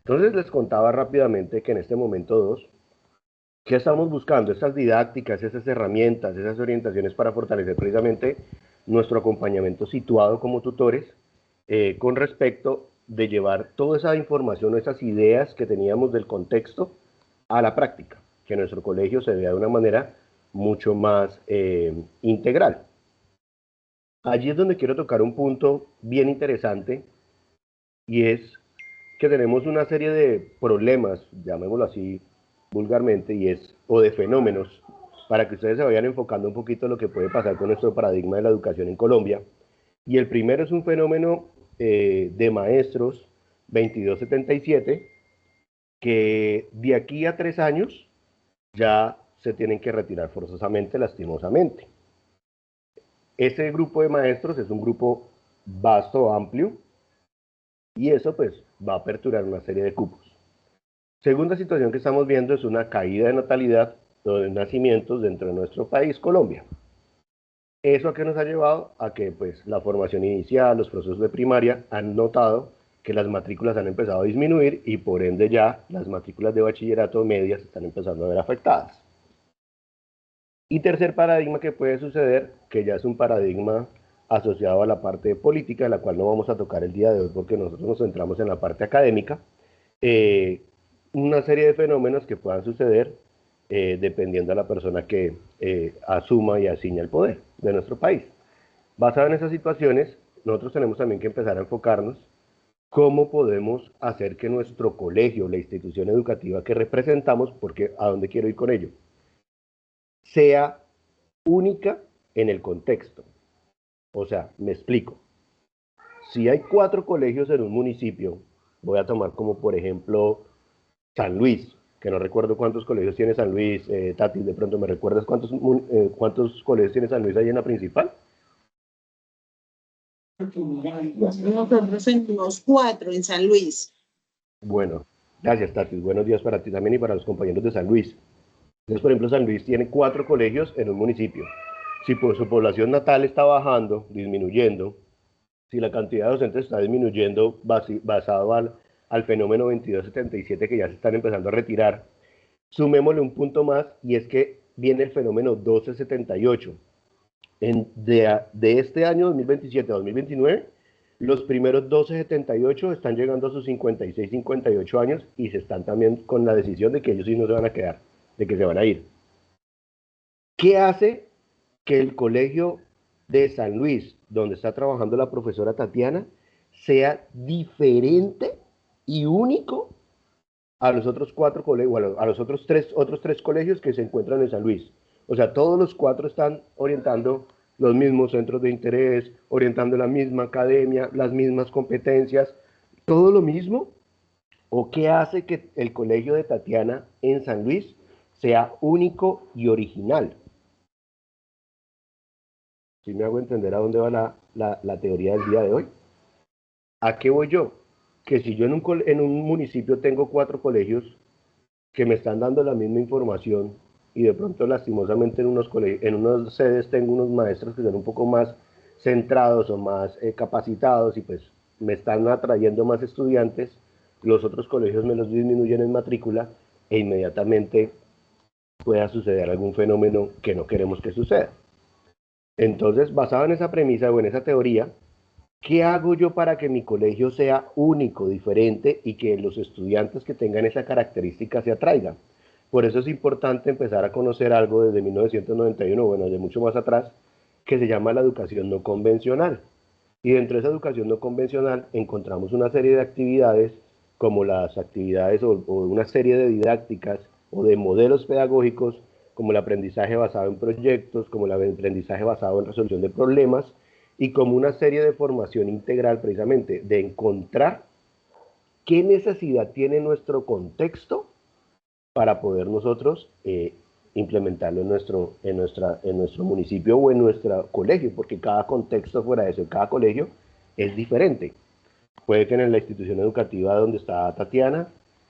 Entonces les contaba rápidamente que en este momento 2, ¿qué estamos buscando? Estas didácticas, esas herramientas, esas orientaciones para fortalecer precisamente nuestro acompañamiento situado como tutores con respecto de llevar toda esa información, esas ideas que teníamos del contexto a la práctica, que nuestro colegio se vea de una manera mucho más integral. Allí es donde quiero tocar un punto bien interesante y es que tenemos una serie de problemas, llamémoslo así vulgarmente, y es, o de fenómenos, para que ustedes se vayan enfocando un poquito lo que puede pasar con nuestro paradigma de la educación en Colombia. Y el primero es un fenómeno de maestros 2277, que de aquí a 3 años ya se tienen que retirar forzosamente, lastimosamente. Ese grupo de maestros es un grupo vasto, amplio, y eso pues va a aperturar una serie de cupos. Segunda situación que estamos viendo es una caída de natalidad o de nacimientos dentro de nuestro país, Colombia. ¿Eso a qué nos ha llevado? A que pues la formación inicial, los procesos de primaria han notado que las matrículas han empezado a disminuir y por ende ya las matrículas de bachillerato medias están empezando a ver afectadas. Y tercer paradigma que puede suceder, que ya es un paradigma asociado a la parte política, de la cual no vamos a tocar el día de hoy porque nosotros nos centramos en la parte académica, eh, una serie de fenómenos que puedan suceder dependiendo de la persona que asuma y asigne el poder de nuestro país. Basado en esas situaciones, nosotros tenemos también que empezar a enfocarnos cómo podemos hacer que nuestro colegio, la institución educativa que representamos, porque ¿a dónde quiero ir con ello? Sea única en el contexto. O sea, me explico. Si hay 4 colegios en un municipio, voy a tomar como por ejemplo San Luis, que no recuerdo cuántos colegios tiene San Luis, Tati, de pronto me recuerdas cuántos colegios tiene San Luis ahí en la principal. Nosotros tenemos 4 en San Luis. Bueno, gracias Tati, buenos días para ti también y para los compañeros de San Luis. Entonces, por ejemplo, San Luis tiene 4 colegios en un municipio. Si por su población natal está bajando, disminuyendo, si la cantidad de docentes está disminuyendo basado al fenómeno 2277 que ya se están empezando a retirar, sumémosle un punto más y es que viene el fenómeno 1278. De este año 2027 a 2029, los primeros 1278 están llegando a sus 56, 58 años y se están también con la decisión de que ellos sí no se van a quedar, de que se van a ir. ¿Qué hace que el colegio de San Luis, donde está trabajando la profesora Tatiana, sea diferente y único a los otros 4 colegios, a los otros tres colegios que se encuentran en San Luis? O sea, todos los 4 están orientando los mismos centros de interés, orientando la misma academia, las mismas competencias, todo lo mismo. ¿O qué hace que el colegio de Tatiana en San Luis sea único y original? ¿Sí me hago entender a dónde va la teoría del día de hoy? ¿A qué voy yo? Que si yo en un municipio tengo 4 colegios que me están dando la misma información y de pronto lastimosamente en unas sedes tengo unos maestros que son un poco más centrados o más capacitados y pues me están atrayendo más estudiantes, los otros colegios me los disminuyen en matrícula e inmediatamente pueda suceder algún fenómeno que no queremos que suceda. Entonces, basado en esa premisa o en esa teoría, ¿qué hago yo para que mi colegio sea único, diferente y que los estudiantes que tengan esa característica se atraigan? Por eso es importante empezar a conocer algo desde 1991, bueno, de mucho más atrás, que se llama la educación no convencional. Y dentro de esa educación no convencional encontramos una serie de actividades como las actividades o una serie de didácticas o de modelos pedagógicos como el aprendizaje basado en proyectos, como el aprendizaje basado en resolución de problemas y como una serie de formación integral precisamente de encontrar qué necesidad tiene nuestro contexto para poder nosotros implementarlo en nuestro municipio o en nuestro colegio, porque cada contexto fuera de eso, cada colegio es diferente. Puede que en la institución educativa donde está Tatiana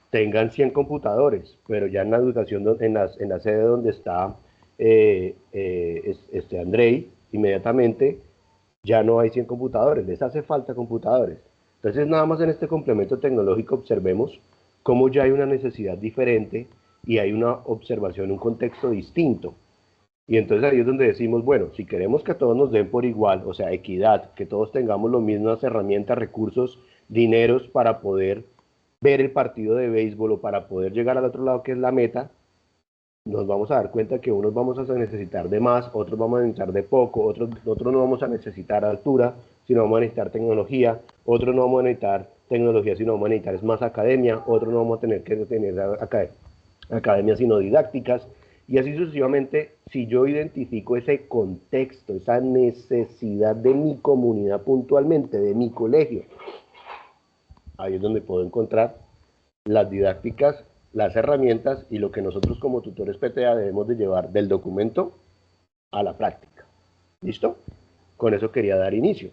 tengan 100 computadores, pero ya en la educación, en la sede donde está Andrei, inmediatamente ya no hay 100 computadores, les hace falta computadores. Entonces, nada más en este complemento tecnológico observemos cómo ya hay una necesidad diferente y hay una observación, un contexto distinto. Y entonces ahí es donde decimos, bueno, si queremos que todos nos den por igual, o sea, equidad, que todos tengamos las mismas herramientas, recursos, dineros para poder ver el partido de béisbol o para poder llegar al otro lado que es la meta, nos vamos a dar cuenta que unos vamos a necesitar de más, otros vamos a necesitar de poco, otros no vamos a necesitar altura, sino vamos a necesitar tecnología, otros no vamos a necesitar tecnología, sino vamos a necesitar es más academia, otros no vamos a tener que tener academias sino didácticas, y así sucesivamente. Si yo identifico ese contexto, esa necesidad de mi comunidad puntualmente, de mi colegio, ahí es donde puedo encontrar las didácticas, las herramientas y lo que nosotros como tutores PTA debemos de llevar del documento a la práctica. ¿Listo? Con eso quería dar inicio.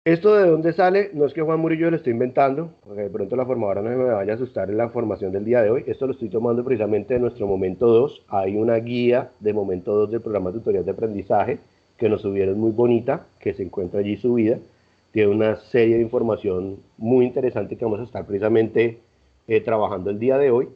¿Esto de dónde sale? No es que Juan Murillo lo esté inventando, porque de pronto la formadora no se me vaya a asustar en la formación del día de hoy. Esto lo estoy tomando precisamente de nuestro momento 2. Hay una guía de momento 2 del programa de tutorías de aprendizaje que nos subieron muy bonita, que se encuentra allí subida. Tiene una serie de información muy interesante que vamos a estar precisamente trabajando el día de hoy.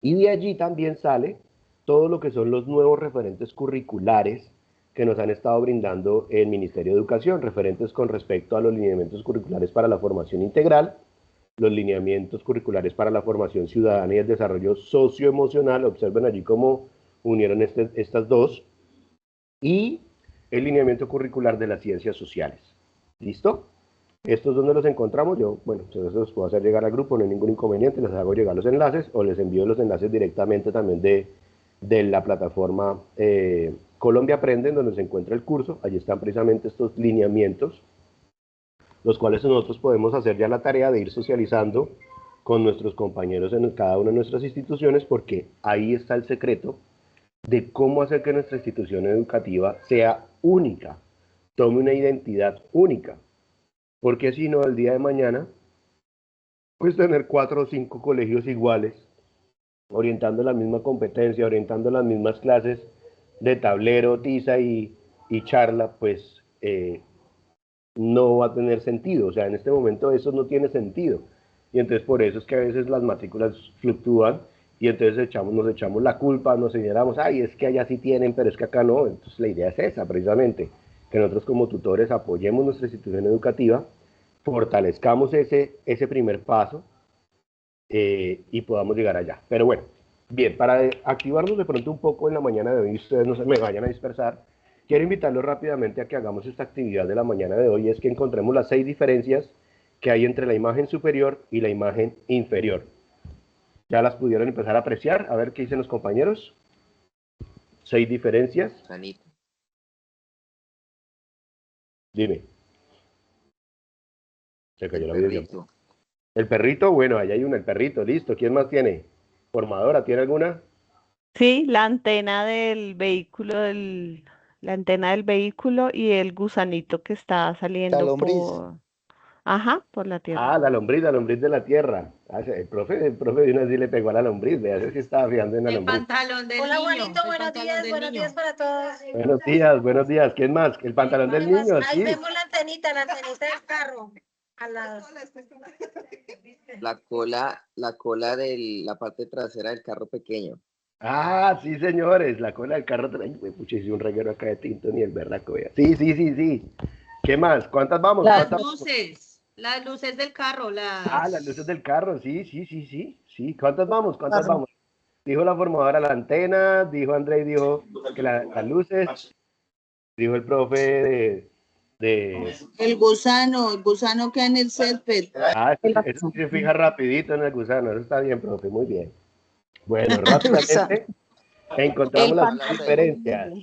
Y de allí también sale todo lo que son los nuevos referentes curriculares que nos han estado brindando el Ministerio de Educación, referentes con respecto a los lineamientos curriculares para la formación integral, los lineamientos curriculares para la formación ciudadana y el desarrollo socioemocional, observen allí cómo unieron estas dos, y el lineamiento curricular de las ciencias sociales. ¿Listo? Estos donde los encontramos, yo, bueno, se los puedo hacer llegar al grupo, no hay ningún inconveniente, les hago llegar los enlaces o les envío los enlaces directamente también de la plataforma Colombia Aprende, donde se encuentra el curso. Allí están precisamente estos lineamientos, los cuales nosotros podemos hacer ya la tarea de ir socializando con nuestros compañeros en cada una de nuestras instituciones, porque ahí está el secreto de cómo hacer que nuestra institución educativa sea única, tome una identidad única. Porque si no, el día de mañana, pues tener 4 o 5 colegios iguales, orientando la misma competencia, orientando las mismas clases de tablero, tiza y charla, pues no va a tener sentido. O sea, en este momento eso no tiene sentido. Y entonces por eso es que a veces las matrículas fluctúan y entonces nos echamos la culpa, nos señalamos, ay, es que allá sí tienen, pero es que acá no. Entonces la idea es esa, precisamente, que nosotros como tutores apoyemos nuestra institución educativa, fortalezcamos ese primer paso y podamos llegar allá. Pero bueno, bien, para activarnos de pronto un poco en la mañana de hoy, ustedes no se me vayan a dispersar, quiero invitarlos rápidamente a que hagamos esta actividad de la mañana de hoy, es que encontremos las 6 diferencias que hay entre la imagen superior y la imagen inferior. ¿Ya las pudieron empezar a apreciar? A ver qué dicen los compañeros. 6 diferencias. Sanito. Dime. Se cayó El la video. perrito. El perrito, bueno, ahí hay uno, el perrito, listo. ¿Quién más tiene? ¿Formadora, tiene alguna? Sí, la antena del vehículo, la antena del vehículo y el gusanito que está La saliendo lombriz. por la tierra. Ah, la lombriz de la tierra. Ah, el profe de una sí le pegó a la lombriz, vea, ese sí estaba fijando en la El lombriz. pantalón del Hola niño. Juanito, el buenos pantalón días, del buenos niño. días para todos. Buenos días. ¿Quién más? El pantalón del niño, Ahí sí. vemos la antenita del carro. Al lado. La cola de la parte trasera del carro pequeño. Ah, sí, señores, la cola del carro. Ay, me puché, hice un reguero acá de tinto ni el berraco, vea. Sí. ¿Qué más? ¿Cuántas vamos? Las ¿Cuántas vamos? luces del carro, Ah, las luces del carro, sí. ¿Cuántas vamos? Dijo la formadora la antena, dijo André, dijo que las luces, dijo el profe El gusano que en el césped. eso sí se fija rapidito en el gusano, eso está bien, profe, muy bien. Bueno, rápidamente encontramos El las pantalón. diferencias.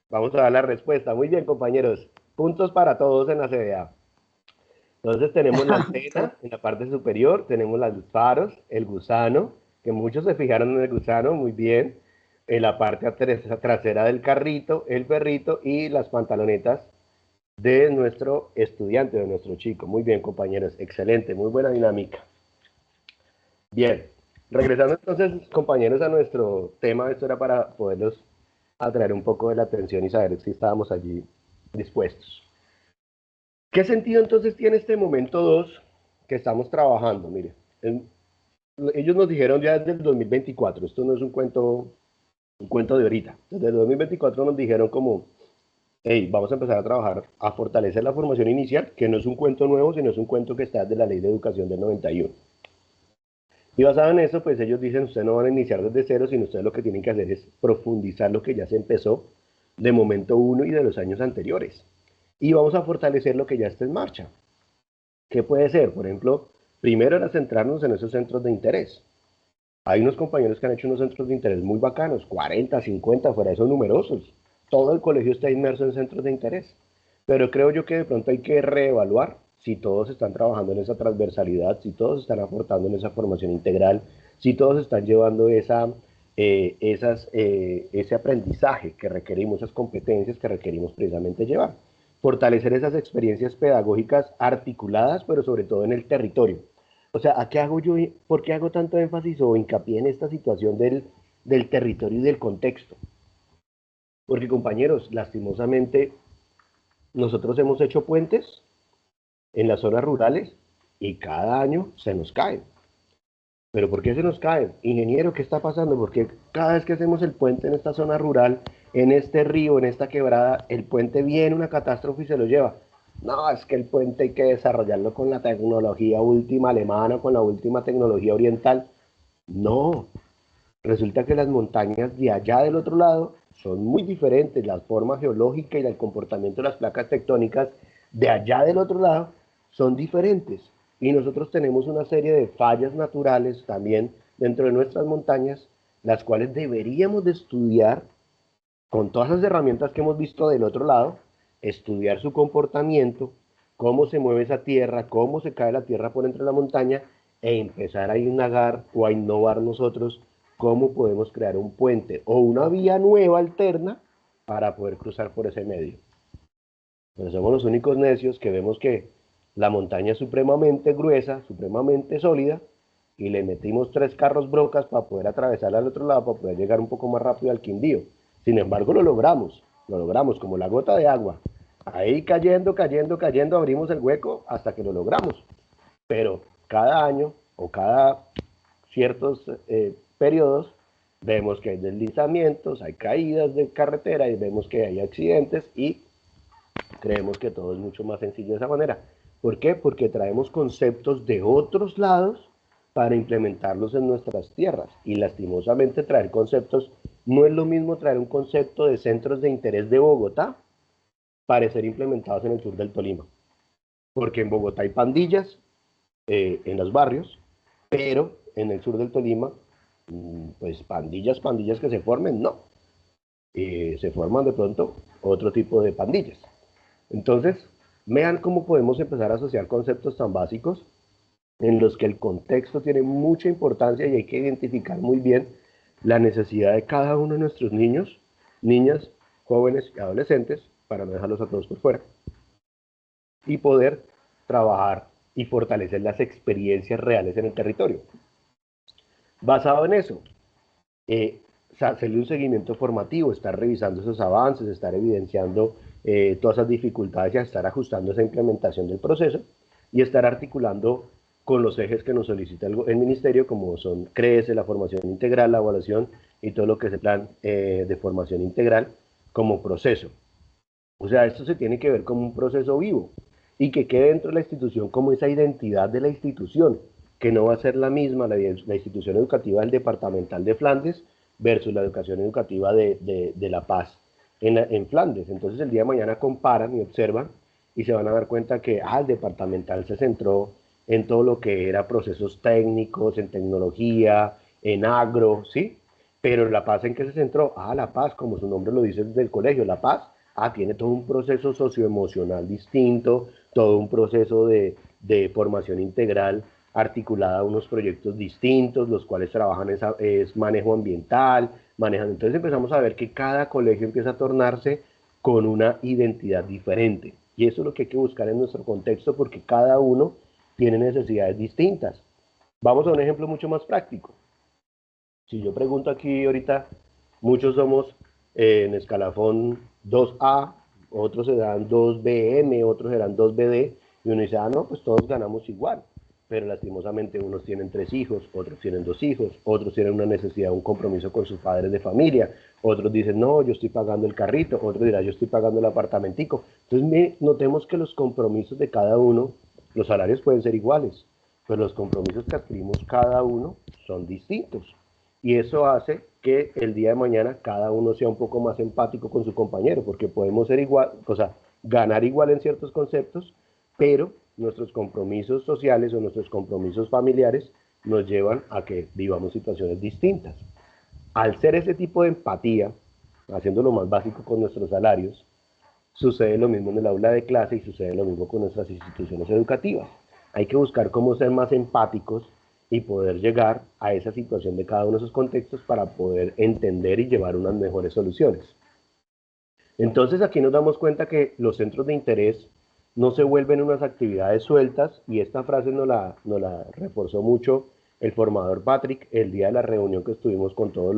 Vamos a dar la respuesta. Muy bien, compañeros. Puntos para todos en la CDA. Entonces tenemos la antena en la parte superior, tenemos los faros, el gusano, que muchos se fijaron en el gusano, muy bien. En la parte trasera del carrito, el perrito y las pantalonetas de nuestro estudiante, de nuestro chico. Muy bien, compañeros, excelente, muy buena dinámica. Bien, regresando entonces, compañeros, a nuestro tema, esto era para poderlos atraer un poco de la atención y saber si estábamos allí dispuestos. ¿Qué sentido entonces tiene este momento 2 que estamos trabajando? Mire, ellos nos dijeron ya desde el 2024, esto no es un cuento de ahorita, desde el 2024 nos dijeron como, hey, vamos a empezar a trabajar, a fortalecer la formación inicial, que no es un cuento nuevo, sino es un cuento que está desde la Ley de Educación del 91. Y basado en eso, pues ellos dicen, ustedes no van a iniciar desde cero, sino ustedes lo que tienen que hacer es profundizar lo que ya se empezó de momento uno y de los años anteriores. Y vamos a fortalecer lo que ya está en marcha. ¿Qué puede ser? Por ejemplo, primero era centrarnos en esos centros de interés. Hay unos compañeros que han hecho unos centros de interés muy bacanos, 40, 50, fuera de esos numerosos. Todo el colegio está inmerso en centros de interés. Pero creo yo que de pronto hay que reevaluar si todos están trabajando en esa transversalidad, si todos están aportando en esa formación integral, si todos están llevando ese aprendizaje que requerimos, esas competencias que requerimos precisamente llevar. Fortalecer esas experiencias pedagógicas articuladas, pero sobre todo en el territorio. O sea, ¿a qué hago yo? ¿Por qué hago tanto énfasis o hincapié en esta situación del territorio y del contexto? Porque, compañeros, lastimosamente, nosotros hemos hecho puentes en las zonas rurales y cada año se nos caen. ¿Pero por qué se nos caen? Ingeniero, ¿qué está pasando? Porque cada vez que hacemos el puente en esta zona rural, en este río, en esta quebrada, el puente viene una catástrofe y se lo lleva. No, es que el puente hay que desarrollarlo con la tecnología última alemana, con la última tecnología oriental. No, resulta que las montañas de allá del otro lado son muy diferentes, la forma geológica y el comportamiento de las placas tectónicas de allá del otro lado son diferentes. Y nosotros tenemos una serie de fallas naturales también dentro de nuestras montañas, las cuales deberíamos de estudiar con todas las herramientas que hemos visto del otro lado, estudiar su comportamiento, cómo se mueve esa tierra, cómo se cae la tierra por entre la montaña, e empezar a indagar o a innovar nosotros cómo podemos crear un puente o una vía nueva alterna para poder cruzar por ese medio. Pero somos los únicos necios que vemos que la montaña es supremamente gruesa, supremamente sólida, y le metimos 3 carros brocas para poder atravesarla al otro lado, para poder llegar un poco más rápido al Quindío. Sin embargo, lo logramos como la gota de agua. Ahí cayendo, cayendo, cayendo, abrimos el hueco hasta que lo logramos. Pero cada año o cada ciertos periodos vemos que hay deslizamientos, hay caídas de carretera y vemos que hay accidentes y creemos que todo es mucho más sencillo de esa manera. ¿Por qué? Porque traemos conceptos de otros lados para implementarlos en nuestras tierras. Y lastimosamente traer conceptos, no es lo mismo traer un concepto de centros de interés de Bogotá para ser implementados en el sur del Tolima. Porque en Bogotá hay pandillas en los barrios, pero en el sur del Tolima, pues pandillas que se formen, no. Se forman de pronto otro tipo de pandillas. Entonces, vean cómo podemos empezar a asociar conceptos tan básicos en los que el contexto tiene mucha importancia y hay que identificar muy bien la necesidad de cada uno de nuestros niños, niñas, jóvenes y adolescentes, para no dejarlos a todos por fuera, y poder trabajar y fortalecer las experiencias reales en el territorio. Basado en eso, hacerle un seguimiento formativo, estar revisando esos avances, estar evidenciando todas esas dificultades y estar ajustando esa implementación del proceso y estar articulando con los ejes que nos solicita el ministerio, como son CRECE, la formación integral, la evaluación y todo lo que es el plan de formación integral como proceso. O sea, esto se tiene que ver como un proceso vivo y que quede dentro de la institución como esa identidad de la institución, que no va a ser la misma la institución educativa del departamental de Flandes versus la educación educativa de La Paz en Flandes. Entonces el día de mañana comparan y observan y se van a dar cuenta que el departamental se centró en todo lo que era procesos técnicos, en tecnología, en agro, ¿sí? Pero La Paz, ¿en qué se centró? La Paz, como su nombre lo dice desde el colegio, La Paz, tiene todo un proceso socioemocional distinto, todo un proceso de formación integral articulada a unos proyectos distintos, los cuales trabajan es manejo ambiental, entonces empezamos a ver que cada colegio empieza a tornarse con una identidad diferente. Y eso es lo que hay que buscar en nuestro contexto porque cada uno tiene necesidades distintas. Vamos a un ejemplo mucho más práctico. Si yo pregunto aquí ahorita, muchos somos en escalafón 2A, otros serán 2BM, otros serán 2BD, y uno dice, no, pues todos ganamos igual. pero lastimosamente unos tienen 3 hijos, otros tienen 2 hijos, otros tienen una necesidad, un compromiso con sus padres de familia, otros dicen, no, yo estoy pagando el carrito, otro dirá, yo estoy pagando el apartamentico. Entonces notemos que los compromisos de cada uno, los salarios pueden ser iguales, pero los compromisos que adquirimos cada uno son distintos. Y eso hace que el día de mañana cada uno sea un poco más empático con su compañero, porque podemos ser igual, o sea, ganar igual en ciertos conceptos, pero nuestros compromisos sociales o nuestros compromisos familiares nos llevan a que vivamos situaciones distintas. Al ser ese tipo de empatía, haciendo lo más básico con nuestros salarios, sucede lo mismo en el aula de clase y sucede lo mismo con nuestras instituciones educativas. Hay que buscar cómo ser más empáticos y poder llegar a esa situación de cada uno de esos contextos para poder entender y llevar unas mejores soluciones. Entonces aquí nos damos cuenta que los centros de interés no se vuelven unas actividades sueltas, y esta frase nos la reforzó mucho el formador Patrick el día de la reunión que estuvimos con todos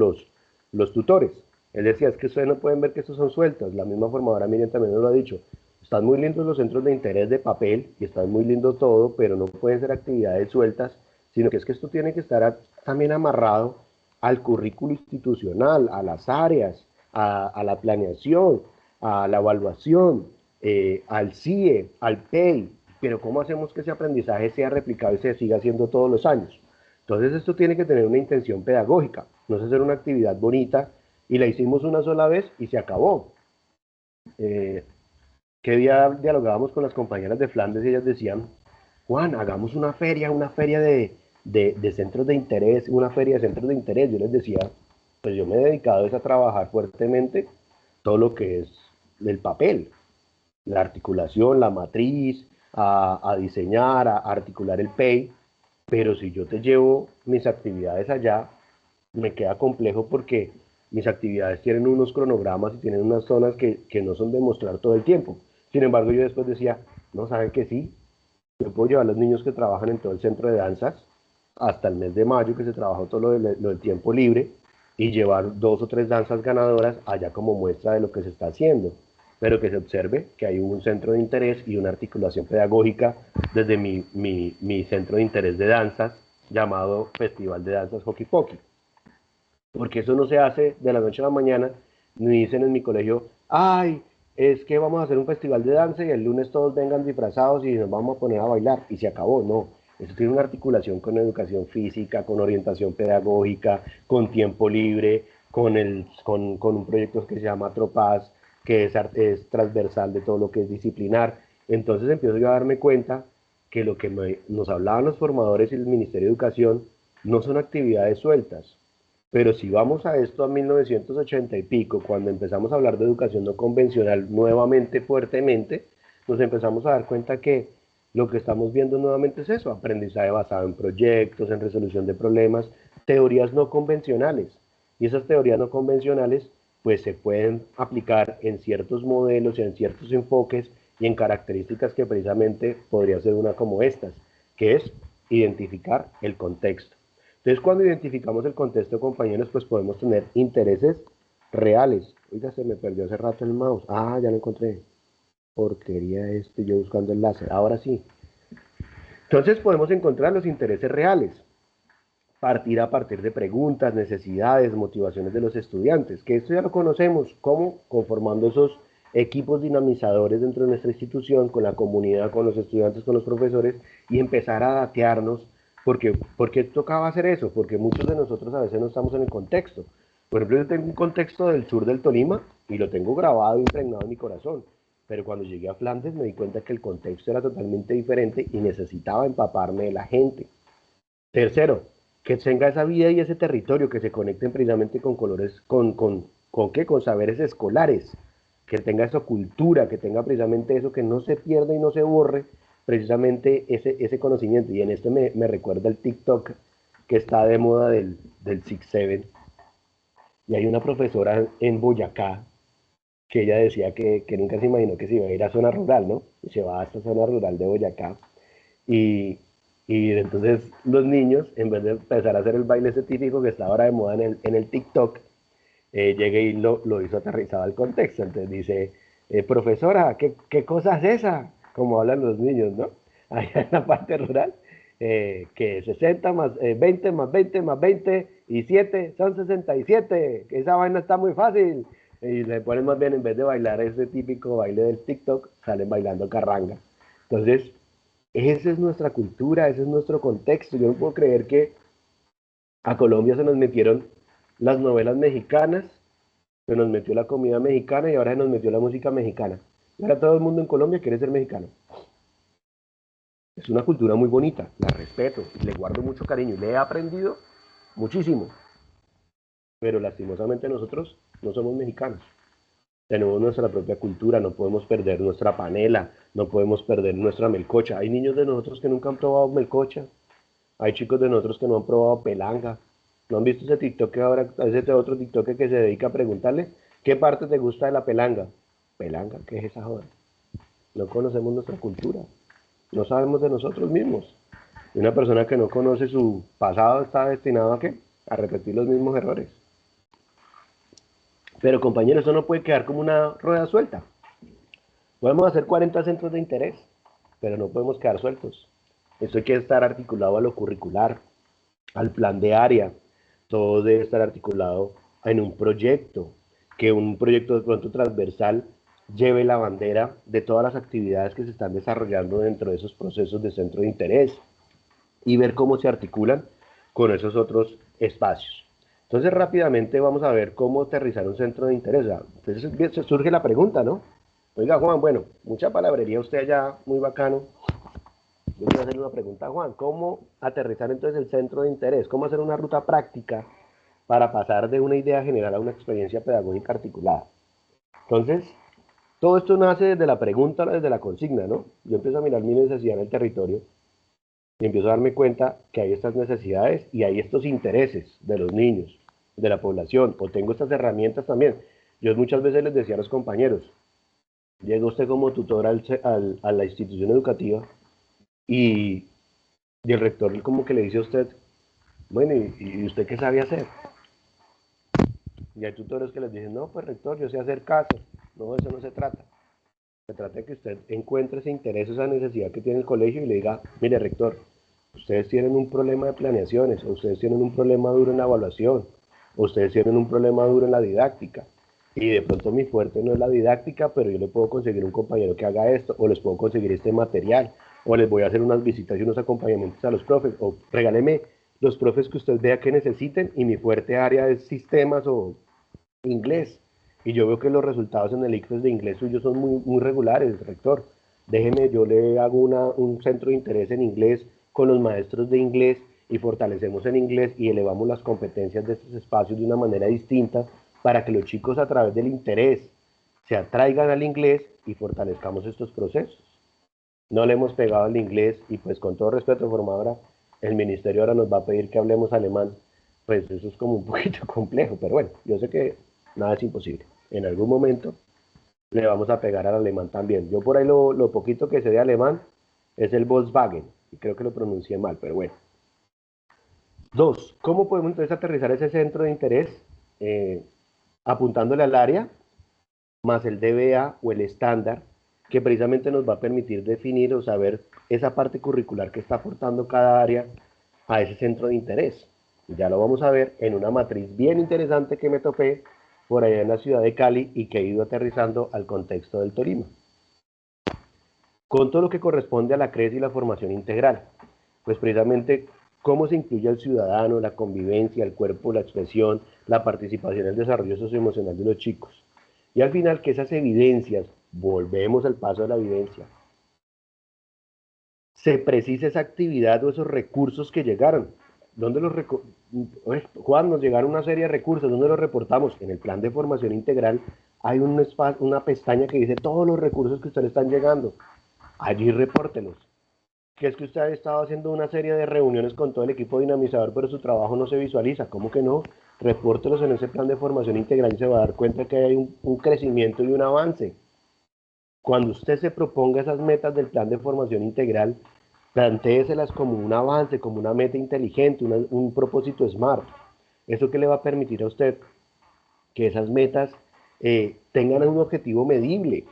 los tutores. Él decía, es que ustedes no pueden ver que estos son sueltos. La misma formadora Miriam también nos lo ha dicho. Están muy lindos los centros de interés de papel y están muy lindo todo, pero no pueden ser actividades sueltas, sino que es que esto tiene que estar también amarrado al currículo institucional, a las áreas, a la planeación, a la evaluación, al CIE, al PEI, pero ¿cómo hacemos que ese aprendizaje sea replicado y se siga haciendo todos los años? Entonces esto tiene que tener una intención pedagógica, no es hacer una actividad bonita y la hicimos una sola vez y se acabó. ¿Qué día dialogábamos con las compañeras de Flandes y ellas decían, Juan, hagamos una feria de centros de interés, una feria de centros de interés? Yo les decía, pues yo me he dedicado a trabajar fuertemente todo lo que es el papel, la articulación, la matriz, a diseñar, a articular el PEI, pero si yo te llevo mis actividades allá, me queda complejo porque mis actividades tienen unos cronogramas y tienen unas zonas que no son de mostrar todo el tiempo. Sin embargo, yo después decía, no, ¿saben que sí? Yo puedo llevar a los niños que trabajan en todo el centro de danzas hasta el mes de mayo, que se trabajó todo lo del tiempo libre, y llevar 2 o 3 danzas ganadoras allá como muestra de lo que se está haciendo, pero que se observe que hay un centro de interés y una articulación pedagógica desde mi centro de interés de danzas, llamado Festival de Danzas Hockey Pokey. Porque eso no se hace de la noche a la mañana, ni dicen en mi colegio, ay, es que vamos a hacer un festival de danza y el lunes todos vengan disfrazados y nos vamos a poner a bailar, y se acabó. No, eso tiene una articulación con educación física, con orientación pedagógica, con tiempo libre, con un proyecto que se llama Tropaz, que es transversal de todo lo que es disciplinar. Entonces empiezo yo a darme cuenta que lo que nos hablaban los formadores y el Ministerio de Educación no son actividades sueltas. Pero si vamos a esto a 1980 y pico, cuando empezamos a hablar de educación no convencional nuevamente fuertemente, nos empezamos a dar cuenta que lo que estamos viendo nuevamente es eso, aprendizaje basado en proyectos, en resolución de problemas, teorías no convencionales. Y esas teorías no convencionales pues se pueden aplicar en ciertos modelos y en ciertos enfoques y en características que precisamente podría ser una como estas, que es identificar el contexto. Entonces, cuando identificamos el contexto, compañeros, pues podemos tener intereses reales. Oiga, se me perdió hace rato el mouse. Ah, ya lo encontré. Porquería yo buscando el láser. Ahora sí. Entonces podemos encontrar los intereses reales. A partir de preguntas, necesidades, motivaciones de los estudiantes, que esto ya lo conocemos, como conformando esos equipos dinamizadores dentro de nuestra institución, con la comunidad, con los estudiantes, con los profesores, y empezar a datearnos. ¿Por qué tocaba hacer eso? Porque muchos de nosotros a veces no estamos en el contexto. Por ejemplo, yo tengo un contexto del sur del Tolima y lo tengo grabado, impregnado en mi corazón. Pero cuando llegué a Flandes me di cuenta que el contexto era totalmente diferente y necesitaba empaparme de la gente. Tercero, que tenga esa vida y ese territorio, que se conecten precisamente con colores, ¿con qué? Con saberes escolares, que tenga esa cultura, que tenga precisamente eso, que no se pierda y no se borre, precisamente ese conocimiento. Y en esto me recuerda el TikTok que está de moda del 6-7. Y hay una profesora en Boyacá que ella decía que nunca se imaginó que se iba a ir a zona rural, ¿no? Y se va a esta zona rural de Boyacá. Y entonces los niños, en vez de empezar a hacer el baile ese típico que está ahora de moda en el TikTok, llegué y lo hizo aterrizado al contexto. Entonces dice, profesora, ¿qué cosa es esa? Como hablan los niños, ¿no? Allá en la parte rural. que 60 más 20 más 20 más 20 y 7 son 67, que esa vaina está muy fácil. Y le ponen más bien, en vez de bailar ese típico baile del TikTok, salen bailando carranga. Entonces, esa es nuestra cultura, ese es nuestro contexto. Yo no puedo creer que a Colombia se nos metieron las novelas mexicanas, se nos metió la comida mexicana y ahora se nos metió la música mexicana. Y ahora todo el mundo en Colombia quiere ser mexicano. Es una cultura muy bonita, la respeto, le guardo mucho cariño y le he aprendido muchísimo. Pero lastimosamente nosotros no somos mexicanos. Tenemos nuestra propia cultura, no podemos perder nuestra panela, no podemos perder nuestra melcocha. Hay niños de nosotros que nunca han probado melcocha, hay chicos de nosotros que no han probado pelanga. ¿No han visto ese TikTok que ahora, ese otro TikTok que se dedica a preguntarle qué parte te gusta de la pelanga? ¿Pelanga? ¿Qué es esa joda? No conocemos nuestra cultura, no sabemos de nosotros mismos. Y una persona que no conoce su pasado está destinado a ¿qué? A repetir los mismos errores. Pero compañeros, eso no puede quedar como una rueda suelta. Podemos hacer 40 centros de interés, pero no podemos quedar sueltos. Esto hay que estar articulado a lo curricular, al plan de área. Todo debe estar articulado en un proyecto, que un proyecto de pronto transversal lleve la bandera de todas las actividades que se están desarrollando dentro de esos procesos de centro de interés y ver cómo se articulan con esos otros espacios. Entonces rápidamente vamos a ver cómo aterrizar un centro de interés. Entonces surge la pregunta, ¿no? Oiga Juan, bueno, mucha palabrería usted allá, muy bacano. Yo quiero hacerle una pregunta a Juan, ¿cómo aterrizar entonces el centro de interés? ¿Cómo hacer una ruta práctica para pasar de una idea general a una experiencia pedagógica articulada? Entonces, todo esto nace desde la pregunta, desde la consigna, ¿no? Yo empiezo a mirar mi necesidad en el territorio y empiezo a darme cuenta que hay estas necesidades y hay estos intereses de los niños, de la población, o tengo estas herramientas también. Yo muchas veces les decía a los compañeros, llega usted como tutor a la institución educativa y el rector como que le dice a usted, bueno, ¿y usted qué sabe hacer? Y hay tutores que les dicen, no, pues rector, yo sé hacer caso. No, eso no se trata. Se trata de que usted encuentre ese interés, esa necesidad que tiene el colegio y le diga, mire rector, ustedes tienen un problema de planeaciones, o ustedes tienen un problema duro en la evaluación, o ustedes tienen un problema duro en la didáctica. Y de pronto mi fuerte no es la didáctica, pero yo le puedo conseguir un compañero que haga esto, o les puedo conseguir este material, o les voy a hacer unas visitas y unos acompañamientos a los profes, o regáleme los profes que usted vea que necesiten, y mi fuerte área es sistemas o inglés. Y yo veo que los resultados en el ICFES de inglés suyos son muy regulares, rector. Déjeme, yo le hago un centro de interés en inglés con los maestros de inglés y fortalecemos el inglés y elevamos las competencias de estos espacios de una manera distinta para que los chicos a través del interés se atraigan al inglés y fortalezcamos estos procesos. No le hemos pegado al inglés y pues con todo respeto, formadora, el ministerio ahora nos va a pedir que hablemos alemán. Pues eso es como un poquito complejo, pero bueno, yo sé que nada es imposible. En algún momento le vamos a pegar al alemán también. Yo por ahí lo poquito que sé de alemán es el Volkswagen, y creo que lo pronuncié mal, pero bueno. Dos, ¿cómo podemos entonces aterrizar ese centro de interés? Apuntándole al área, más el DBA o el estándar, que precisamente nos va a permitir definir o saber esa parte curricular que está aportando cada área a ese centro de interés. Ya lo vamos a ver en una matriz bien interesante que me topé por allá en la ciudad de Cali y que he ido aterrizando al contexto del Tolima. Con todo lo que corresponde a la CRES y la formación integral, pues precisamente cómo se incluye al ciudadano, la convivencia, el cuerpo, la expresión, la participación en el desarrollo socioemocional de los chicos. Y al final que esas evidencias, volvemos al paso de la evidencia, se precisa esa actividad o esos recursos que llegaron. ¿Dónde los Juan, nos llegaron una serie de recursos, ¿dónde los reportamos? En el plan de formación integral hay una pestaña que dice todos los recursos que ustedes están llegando. Allí repórtelos. Que es que usted ha estado haciendo una serie de reuniones con todo el equipo dinamizador, pero su trabajo no se visualiza. ¿Cómo que no? Repórtelos en ese plan de formación integral y se va a dar cuenta que hay un crecimiento y un avance. Cuando usted se proponga esas metas del plan de formación integral, plantéeselas como un avance, como una meta inteligente, un propósito SMART. ¿Eso qué le va a permitir a usted? Que esas metas tengan un objetivo medible.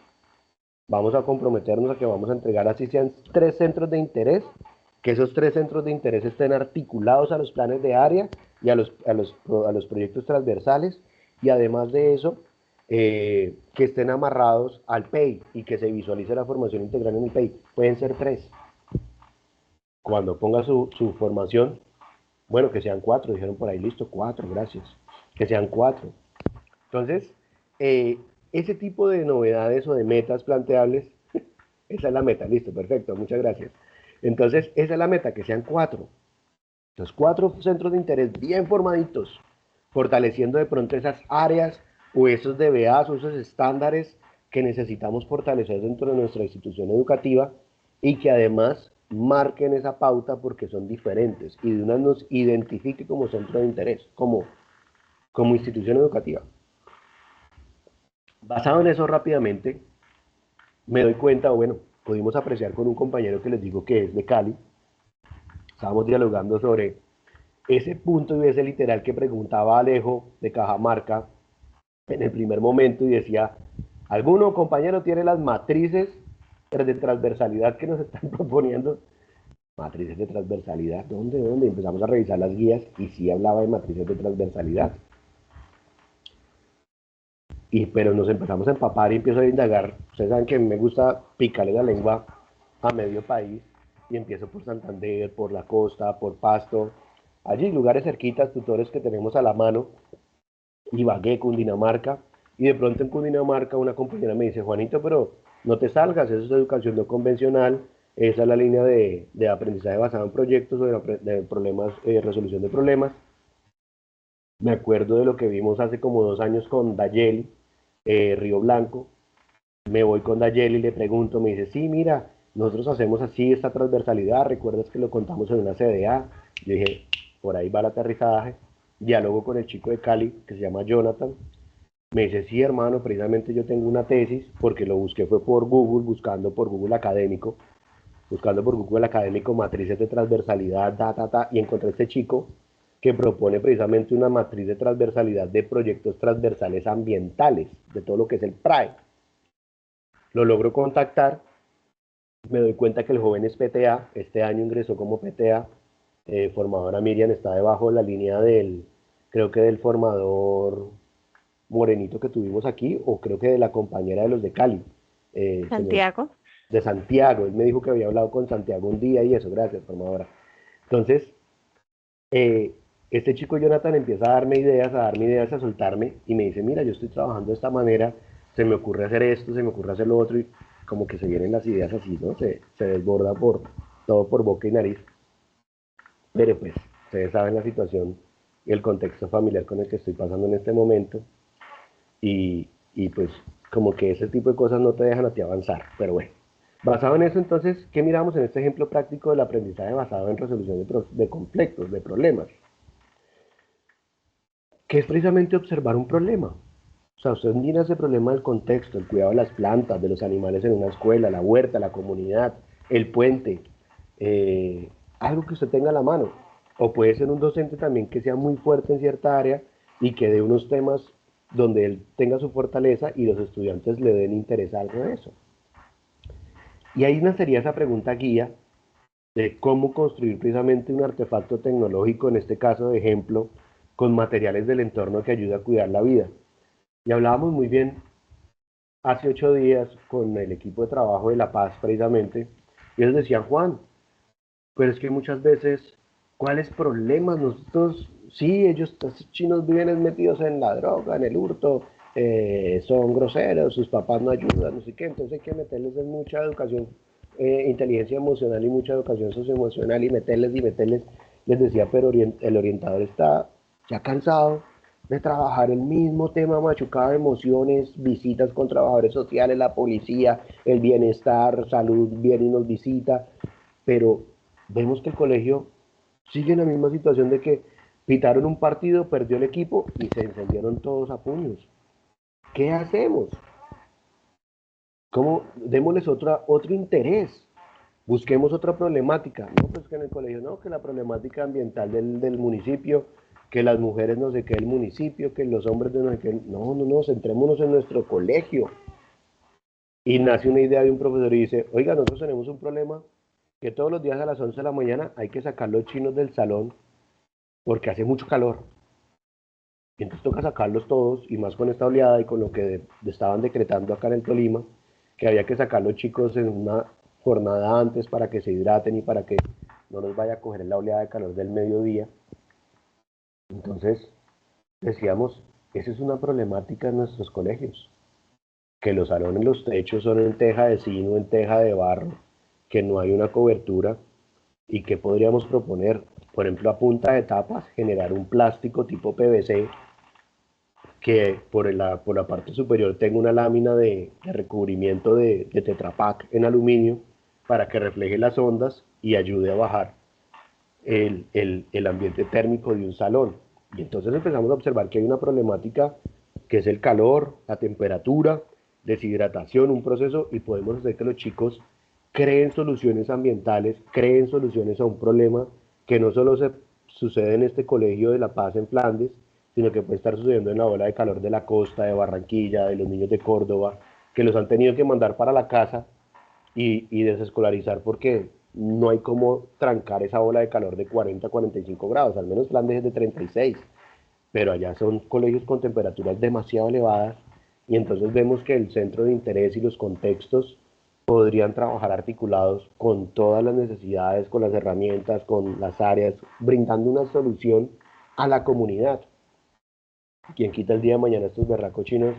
Vamos a comprometernos a que vamos a entregar, así sean 3 centros de interés, que esos 3 centros de interés estén articulados a los planes de área y a los proyectos transversales, y además de eso, que estén amarrados al PEI y que se visualice la formación integral en el PEI. Pueden ser 3. Cuando ponga su formación, bueno, que sean 4, dijeron por ahí, listo, 4, gracias, que sean 4. Entonces, ese tipo de novedades o de metas planteables, esa es la meta, listo, perfecto, muchas gracias. Entonces, esa es la meta, que sean 4. Los 4 centros de interés bien formaditos, fortaleciendo de pronto esas áreas o esos DBAs o esos estándares que necesitamos fortalecer dentro de nuestra institución educativa y que además marquen esa pauta porque son diferentes y de una nos identifique como centro de interés, como institución educativa. Basado en eso rápidamente, me doy cuenta, o bueno, pudimos apreciar con un compañero que les digo que es de Cali, estábamos dialogando sobre ese punto y ese literal que preguntaba Alejo de Cajamarca en el primer momento y decía, ¿alguno compañero tiene las matrices de transversalidad que nos están proponiendo? Matrices de transversalidad, ¿dónde? Empezamos a revisar las guías y sí hablaba de matrices de transversalidad. Pero nos empezamos a empapar y empiezo a indagar. Ustedes saben que me gusta picarle la lengua a medio país y empiezo por Santander, por la costa, por Pasto, allí lugares cerquitas, tutores que tenemos a la mano, Ibagué, Cundinamarca, y de pronto en Cundinamarca una compañera me dice, Juanito, pero no te salgas, eso es educación no convencional, esa es la línea de aprendizaje basado en proyectos o de problemas, resolución de problemas. Me acuerdo de lo que vimos hace como 2 años con Dayeli, Río Blanco. Me voy con Dayeli y le pregunto, me dice, sí, mira, nosotros hacemos así esta transversalidad, ¿recuerdas que lo contamos en una CDA? Yo dije, por ahí va el aterrizaje. Diálogo con el chico de Cali, que se llama Jonathan. Me dice, sí, hermano, precisamente yo tengo una tesis, porque lo busqué fue por Google, buscando por Google Académico, matrices de transversalidad, y encontré este chico que propone precisamente una matriz de transversalidad de proyectos transversales ambientales, de todo lo que es el PRAE. Lo logro contactar, me doy cuenta que el joven es PTA, este año ingresó como PTA, formadora Miriam está debajo de la línea creo que del formador morenito que tuvimos aquí, o creo que de la compañera de los de Cali. Santiago. De Santiago, él me dijo que había hablado con Santiago un día y eso, gracias, formadora. Entonces, este chico Jonathan empieza a darme ideas, a soltarme, y me dice, mira, yo estoy trabajando de esta manera, se me ocurre hacer esto, se me ocurre hacer lo otro, y como que se vienen las ideas así, ¿no? Se desborda todo por boca y nariz. Pero pues, ustedes saben la situación y el contexto familiar con el que estoy pasando en este momento, y pues como que ese tipo de cosas no te dejan a ti avanzar, pero bueno. Basado en eso, entonces, ¿qué miramos en este ejemplo práctico del aprendizaje basado en resolución de conflictos, de problemas? Que es precisamente observar un problema. O sea, usted mira ese problema del contexto, el cuidado de las plantas, de los animales en una escuela, la huerta, la comunidad, el puente, algo que usted tenga a la mano. O puede ser un docente también que sea muy fuerte en cierta área y que dé unos temas donde él tenga su fortaleza y los estudiantes le den interés a algo de eso. Y ahí nacería esa pregunta guía de cómo construir precisamente un artefacto tecnológico, en este caso de ejemplo, con materiales del entorno que ayude a cuidar la vida. Y hablábamos muy bien hace 8 días con el equipo de trabajo de La Paz precisamente, y ellos decían, Juan, pero es que muchas veces, ¿cuáles problemas? Nosotros, sí, estos chinos viven metidos en la droga, en el hurto, son groseros, sus papás no ayudan, no sé qué, entonces hay que meterles en mucha educación, inteligencia emocional y mucha educación socioemocional y meterles, les decía, pero el orientador está ya cansado de trabajar el mismo tema machucado de emociones, visitas con trabajadores sociales, la policía, el bienestar, salud, viene y nos visita, pero vemos que el colegio sigue en la misma situación de que pitaron un partido, perdió el equipo y se encendieron todos a puños. ¿Qué hacemos? ¿Cómo? Démosles otro interés. Busquemos otra problemática. No, pues que en el colegio no, que la problemática ambiental del municipio, que las mujeres no sé qué del municipio, que los hombres de no sé qué. No, centrémonos en nuestro colegio. Y nace una idea de un profesor y dice, oiga, nosotros tenemos un problema que todos los días a las 11 de la mañana hay que sacar los chinos del salón porque hace mucho calor. Y entonces toca sacarlos todos, y más con esta oleada y con lo que estaban decretando acá en el Tolima, que había que sacar los chicos en una jornada antes para que se hidraten y para que no nos vaya a coger la oleada de calor del mediodía. Entonces decíamos, esa es una problemática en nuestros colegios, que los salones, los techos son en teja de zinc, en teja de barro, que no hay una cobertura. ¿Y qué podríamos proponer? Por ejemplo, a punta de tapas, generar un plástico tipo PVC que por la parte superior tenga una lámina de recubrimiento de Tetra Pak en aluminio para que refleje las ondas y ayude a bajar el ambiente térmico de un salón. Y entonces empezamos a observar que hay una problemática que es el calor, la temperatura, deshidratación, un proceso, y podemos hacer que los chicos creen soluciones ambientales, creen soluciones a un problema que no solo sucede en este colegio de La Paz en Flandes, sino que puede estar sucediendo en la ola de calor de la costa, de Barranquilla, de los niños de Córdoba, que los han tenido que mandar para la casa y desescolarizar porque no hay cómo trancar esa ola de calor de 40 a 45 grados, al menos Flandes es de 36, pero allá son colegios con temperaturas demasiado elevadas, y entonces vemos que el centro de interés y los contextos podrían trabajar articulados con todas las necesidades, con las herramientas, con las áreas, brindando una solución a la comunidad. Quien quita el día de mañana estos berracos chinos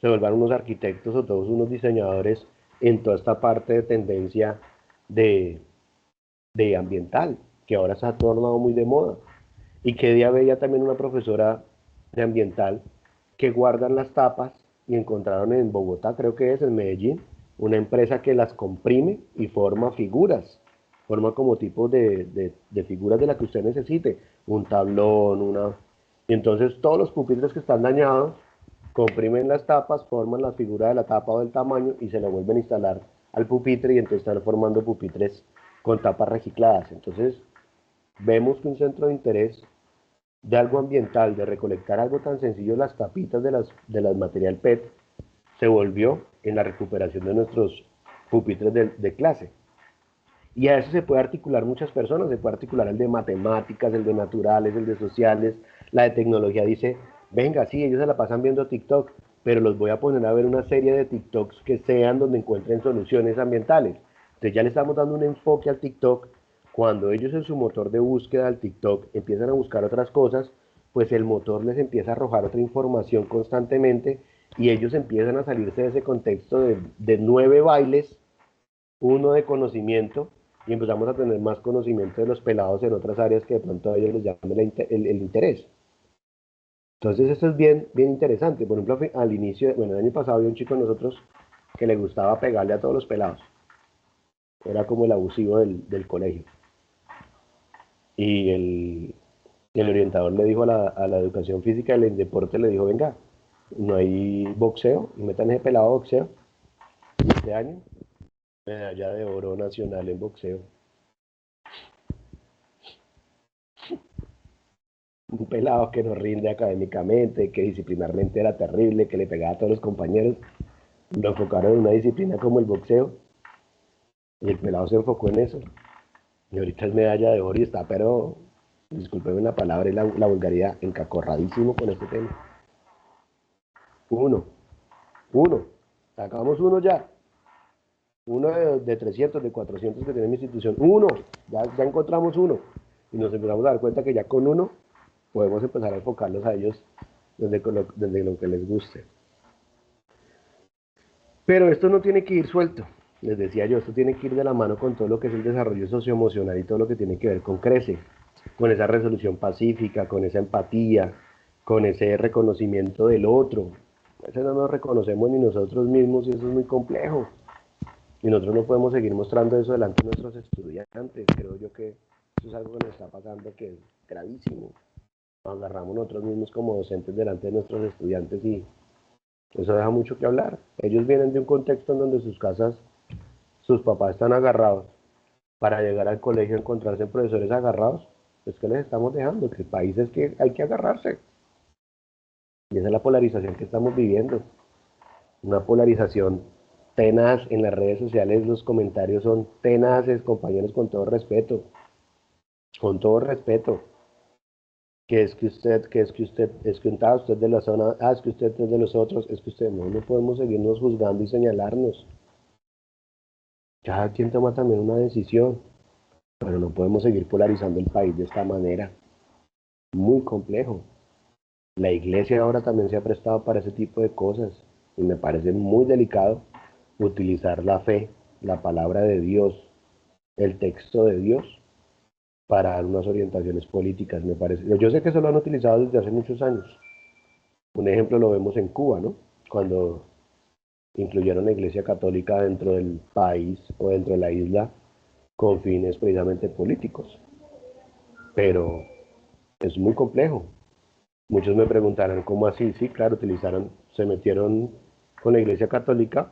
se vuelvan unos arquitectos o todos unos diseñadores en toda esta parte de tendencia de, de ambiental, que ahora se ha tornado muy de moda. Y que día veía también una profesora de ambiental que guardan las tapas y encontraron en Bogotá, creo que es en Medellín, una empresa que las comprime y forma figuras, forma como tipos de figuras de la que usted necesite, un tablón, una... Y entonces todos los pupitres que están dañados, comprimen las tapas, forman la figura de la tapa o del tamaño y se lo vuelven a instalar al pupitre, y entonces están formando pupitres con tapas recicladas. Entonces vemos que un centro de interés de algo ambiental, de recolectar algo tan sencillo, las tapitas de las material PET, se volvió en la recuperación de nuestros pupitres de clase. Y a eso se puede articular muchas personas, se puede articular el de matemáticas, el de naturales, el de sociales, la de tecnología. Dice, venga, sí, ellos se la pasan viendo TikTok, pero los voy a poner a ver una serie de TikToks que sean donde encuentren soluciones ambientales. Entonces ya le estamos dando un enfoque al TikTok. Cuando ellos en su motor de búsqueda al TikTok empiezan a buscar otras cosas, pues el motor les empieza a arrojar otra información constantemente, y ellos empiezan a salirse de ese contexto de 9 bailes, uno de conocimiento, y empezamos a tener más conocimiento de los pelados en otras áreas que de pronto a ellos les llama el interés. Entonces esto es bien, bien interesante. Por ejemplo, al inicio, bueno, el año pasado había un chico de nosotros que le gustaba pegarle a todos los pelados. Era como el abusivo del colegio. Y el orientador le dijo a la educación física y el deporte, le dijo, venga, no hay boxeo, y metan ese pelado a boxeo. Y este año, medalla de oro nacional en boxeo. Un pelado que no rinde académicamente, que disciplinarmente era terrible, que le pegaba a todos los compañeros, lo enfocaron en una disciplina como el boxeo, y el pelado se enfocó en eso. Y ahorita es medalla de oro y está, pero, discúlpeme la palabra y la vulgaridad, encacorradísimo con este tema. Uno, sacamos uno ya. Uno de 300, de 400 que tiene mi institución. Uno, ya encontramos uno. Y nos empezamos a dar cuenta que ya con uno podemos empezar a enfocarlos a ellos desde lo que les guste. Pero esto no tiene que ir suelto. Les decía yo, esto tiene que ir de la mano con todo lo que es el desarrollo socioemocional y todo lo que tiene que ver con CRECE, con esa resolución pacífica, con esa empatía, con ese reconocimiento del otro. A veces no nos reconocemos ni nosotros mismos y eso es muy complejo. Y nosotros no podemos seguir mostrando eso delante de nuestros estudiantes. Creo yo que eso es algo que nos está pasando, que es gravísimo. Nos agarramos nosotros mismos como docentes delante de nuestros estudiantes y eso deja mucho que hablar. Ellos vienen de un contexto en donde sus casas, sus papás están agarrados. Para llegar al colegio y encontrarse profesores agarrados, es que les estamos dejando, que el país es que hay que agarrarse. Y esa es la polarización que estamos viviendo. Una polarización tenaz, en las redes sociales los comentarios son tenaces, compañeros, con todo respeto, que es que usted, es que usted de la zona, es que usted es de los otros, es que usted, no podemos seguirnos juzgando y señalarnos. Cada quien toma también una decisión, pero no podemos seguir polarizando el país de esta manera. Muy complejo. La iglesia ahora también se ha prestado para ese tipo de cosas y me parece muy delicado utilizar la fe, la palabra de Dios, el texto de Dios para dar unas orientaciones políticas, me parece. Yo sé que eso lo han utilizado desde hace muchos años. Un ejemplo lo vemos en Cuba, ¿no? Cuando incluyeron la Iglesia Católica dentro del país o dentro de la isla con fines precisamente políticos. Pero es muy complejo. Muchos me preguntarán, ¿cómo así? Sí, claro, se metieron con la Iglesia Católica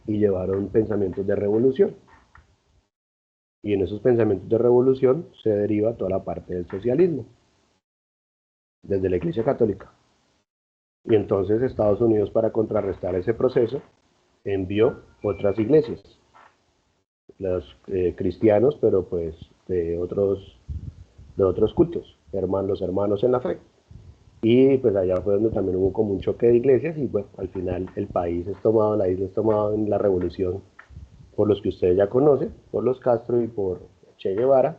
y llevaron pensamientos de revolución. Y en esos pensamientos de revolución se deriva toda la parte del socialismo, desde la Iglesia Católica. Y entonces Estados Unidos, para contrarrestar ese proceso, envió otras iglesias, los cristianos, pero pues de otros cultos, los hermanos en la fe. Y pues allá fue donde también hubo como un choque de iglesias y bueno, al final el país es tomado, la isla es tomada en la revolución por los que ustedes ya conocen, por los Castro y por Che Guevara,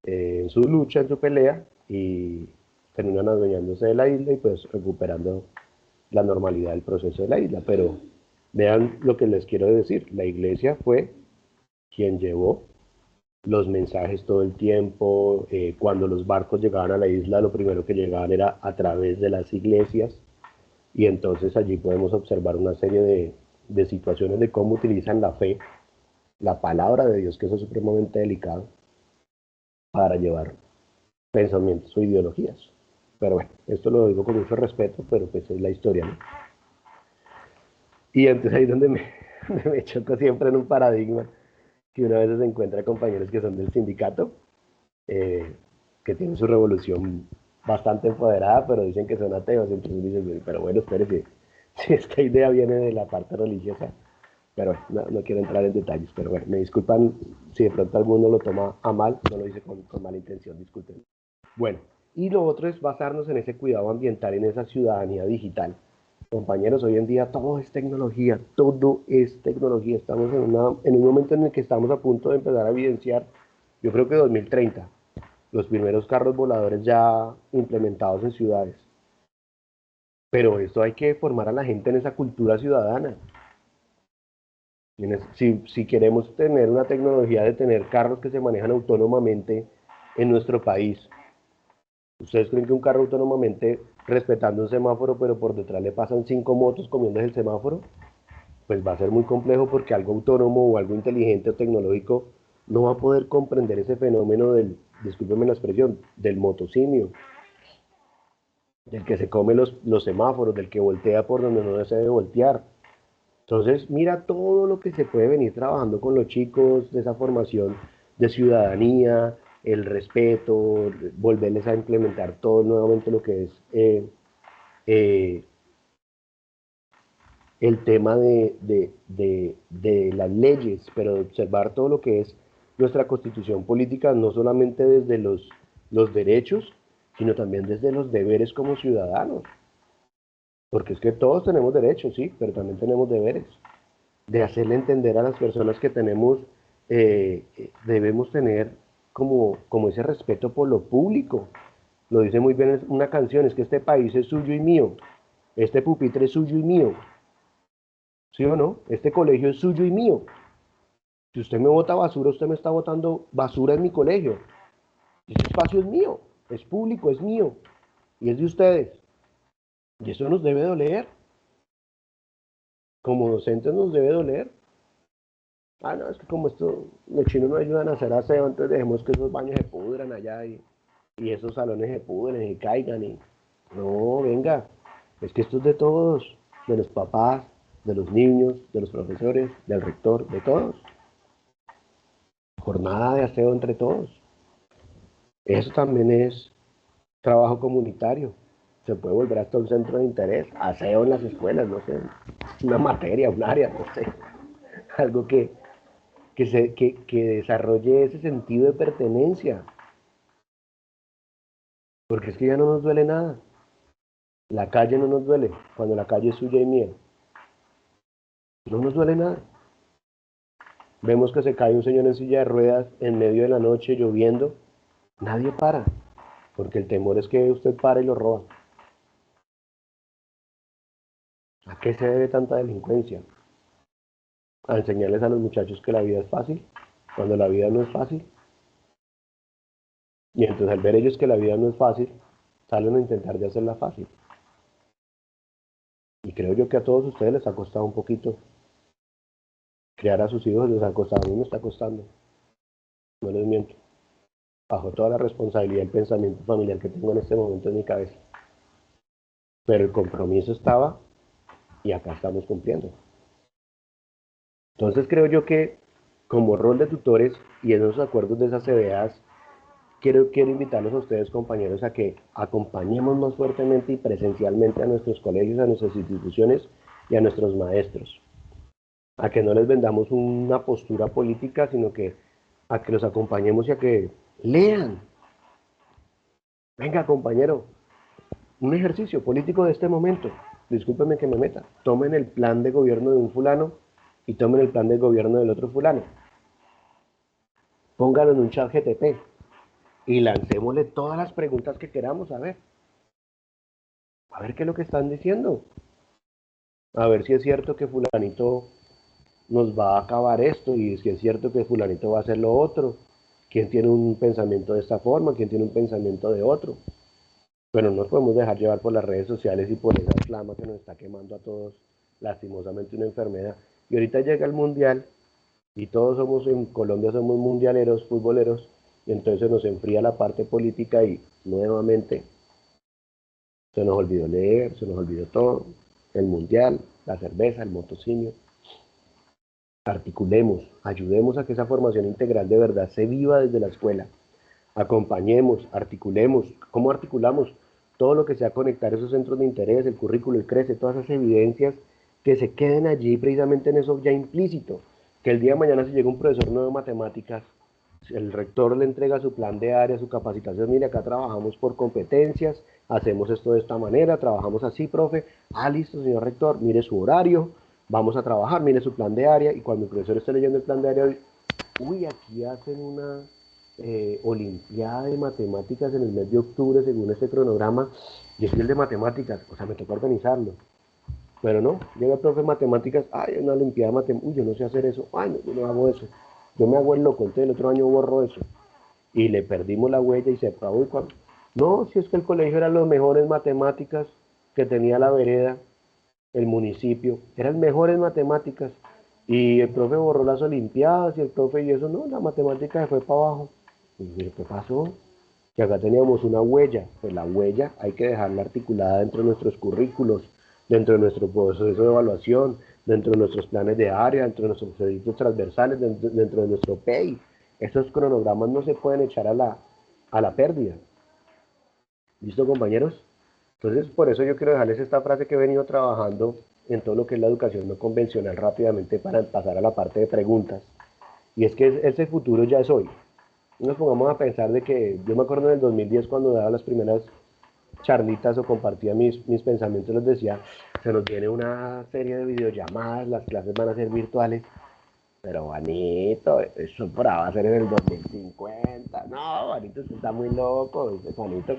en su lucha, en su pelea, y terminan adueñándose de la isla y pues recuperando la normalidad del proceso de la isla. Pero vean lo que les quiero decir, la iglesia fue quien llevó los mensajes todo el tiempo, cuando los barcos llegaban a la isla, lo primero que llegaban era a través de las iglesias, y entonces allí podemos observar una serie de situaciones de cómo utilizan la fe, la palabra de Dios, que eso es supremamente delicado, para llevar pensamientos o ideologías. Pero bueno, esto lo digo con mucho respeto, pero pues es la historia, ¿no? Y entonces ahí es donde me choco siempre en un paradigma, que una vez se encuentra compañeros que son del sindicato, que tienen su revolución bastante empoderada, pero dicen que son ateos, entonces dicen, pero bueno, espérese, si esta idea viene de la parte religiosa, pero bueno, no quiero entrar en detalles, pero bueno, me disculpan si de pronto alguno lo toma a mal, no lo hice con mala intención, disculpen. Bueno, y lo otro es basarnos en ese cuidado ambiental, en esa ciudadanía digital. Compañeros, hoy en día todo es tecnología, todo es tecnología. Estamos en un momento en el que estamos a punto de empezar a evidenciar, yo creo que 2030, los primeros carros voladores ya implementados en ciudades. Pero esto hay que formar a la gente en esa cultura ciudadana. Si queremos tener una tecnología de tener carros que se manejan autónomamente en nuestro país, ¿ustedes creen que un carro autónomamente respetando un semáforo, pero por detrás le pasan 5 motos comiéndose el semáforo? Pues va a ser muy complejo porque algo autónomo o algo inteligente o tecnológico no va a poder comprender ese fenómeno discúlpenme la expresión, del motosimio, del que se come los semáforos, del que voltea por donde no se debe voltear. Entonces, mira todo lo que se puede venir trabajando con los chicos, de esa formación de ciudadanía, el respeto, volverles a implementar todo nuevamente lo que es el tema de las leyes, pero observar todo lo que es nuestra constitución política, no solamente desde los derechos, sino también desde los deberes como ciudadanos. Porque es que todos tenemos derechos, sí, pero también tenemos deberes. De hacerle entender a las personas que debemos tener como ese respeto por lo público. Lo dice muy bien una canción, es que este país es suyo y mío, este pupitre es suyo y mío, ¿sí o no? Este colegio es suyo y mío. Si usted me bota basura, usted me está botando basura en mi colegio. Este espacio es mío, es público, es mío, y es de ustedes. Y eso nos debe doler. Como docentes nos debe doler. No, es que como los chinos no ayudan a hacer aseo, entonces dejemos que esos baños se pudran allá y esos salones se pudren y caigan. No, venga, es que esto es de todos, de los papás, de los niños, de los profesores, del rector, de todos. Jornada de aseo entre todos. Eso también es trabajo comunitario. Se puede volver hasta un centro de interés, aseo en las escuelas, no sé, una materia, un área, no sé. algo que desarrolle ese sentido de pertenencia, porque es que ya no nos duele nada. La calle no nos duele, cuando la calle es suya y mía. No nos duele nada. Vemos que se cae un señor en silla de ruedas en medio de la noche lloviendo. Nadie para, porque el temor es que usted para y lo roba. ¿A qué se debe tanta delincuencia? A enseñarles a los muchachos que la vida es fácil, cuando la vida no es fácil. Y entonces al ver ellos que la vida no es fácil, salen a intentar de hacerla fácil. Y creo yo que a todos ustedes les ha costado un poquito. Criar a sus hijos les ha costado, a mí me está costando. No les miento. Bajo toda la responsabilidad y el pensamiento familiar que tengo en este momento en mi cabeza. Pero el compromiso estaba y acá estamos cumpliendo. Entonces creo yo que como rol de tutores y en esos acuerdos de esas CBAs, quiero invitarlos a ustedes, compañeros, a que acompañemos más fuertemente y presencialmente a nuestros colegios, a nuestras instituciones y a nuestros maestros. A que no les vendamos una postura política, sino que a que los acompañemos y a que lean. Venga, compañero, un ejercicio político de este momento. Discúlpenme que me meta. Tomen el plan de gobierno de un fulano y tomen el plan de gobierno del otro fulano. Pónganlo en un chat GTP y lancémosle todas las preguntas que queramos a ver qué es lo que están diciendo. A ver si es cierto que fulanito nos va a acabar esto y si es cierto que fulanito va a hacer lo otro. ¿Quién tiene un pensamiento de esta forma? ¿Quién tiene un pensamiento de otro? Pero no nos podemos dejar llevar por las redes sociales y por esa flama que nos está quemando a todos, lastimosamente una enfermedad. Y ahorita llega el mundial y todos somos en Colombia somos mundialeros, futboleros, y entonces nos enfría la parte política y nuevamente se nos olvidó leer, se nos olvidó todo, el mundial, la cerveza, el motocinio. Articulemos, ayudemos a que esa formación integral de verdad se viva desde la escuela. Acompañemos, articulemos. ¿Cómo articulamos? Todo lo que sea conectar esos centros de interés, el currículo, el CRECE, todas esas evidencias que se queden allí precisamente en eso ya implícito. Que el día de mañana si llega un profesor nuevo de matemáticas, el rector le entrega su plan de área, su capacitación, mire, acá trabajamos por competencias, hacemos esto de esta manera, trabajamos así, profe, listo, señor rector, mire su horario, vamos a trabajar, mire su plan de área, y cuando el profesor esté leyendo el plan de área, uy, aquí hacen una olimpiada de matemáticas en el mes de octubre, según este cronograma, y es el de matemáticas, o sea, me toca organizarlo. Pero no, llega el profe de matemáticas, ay, una olimpiada de matemáticas, uy, yo no sé hacer eso, ay, no, yo no hago eso. Yo me hago el loco, entonces el otro año borro eso. Y le perdimos la huella y se acabó. Y cuando... No, si es que el colegio era los mejores matemáticas que tenía la vereda, el municipio, eran mejores matemáticas. Y el profe borró las olimpiadas y el profe y eso, no, la matemática se fue para abajo. Y mire, ¿qué pasó? Que acá teníamos una huella, pues la huella hay que dejarla articulada dentro de nuestros currículos, dentro de nuestro proceso de evaluación, dentro de nuestros planes de área, dentro de nuestros proyectos transversales, dentro de nuestro PEI. Esos cronogramas no se pueden echar a la pérdida. ¿Listo, compañeros? Entonces, por eso yo quiero dejarles esta frase que he venido trabajando en todo lo que es la educación no convencional rápidamente para pasar a la parte de preguntas. Y es que ese futuro ya es hoy. Nos pongamos a pensar de que yo me acuerdo en el 2010 cuando daba las primeras charlitas o compartía mis pensamientos, les decía, se nos viene una serie de videollamadas, las clases van a ser virtuales, pero Juanito, eso va a ser en el 2050, no, Juanito, usted está muy loco, dice, Juanito,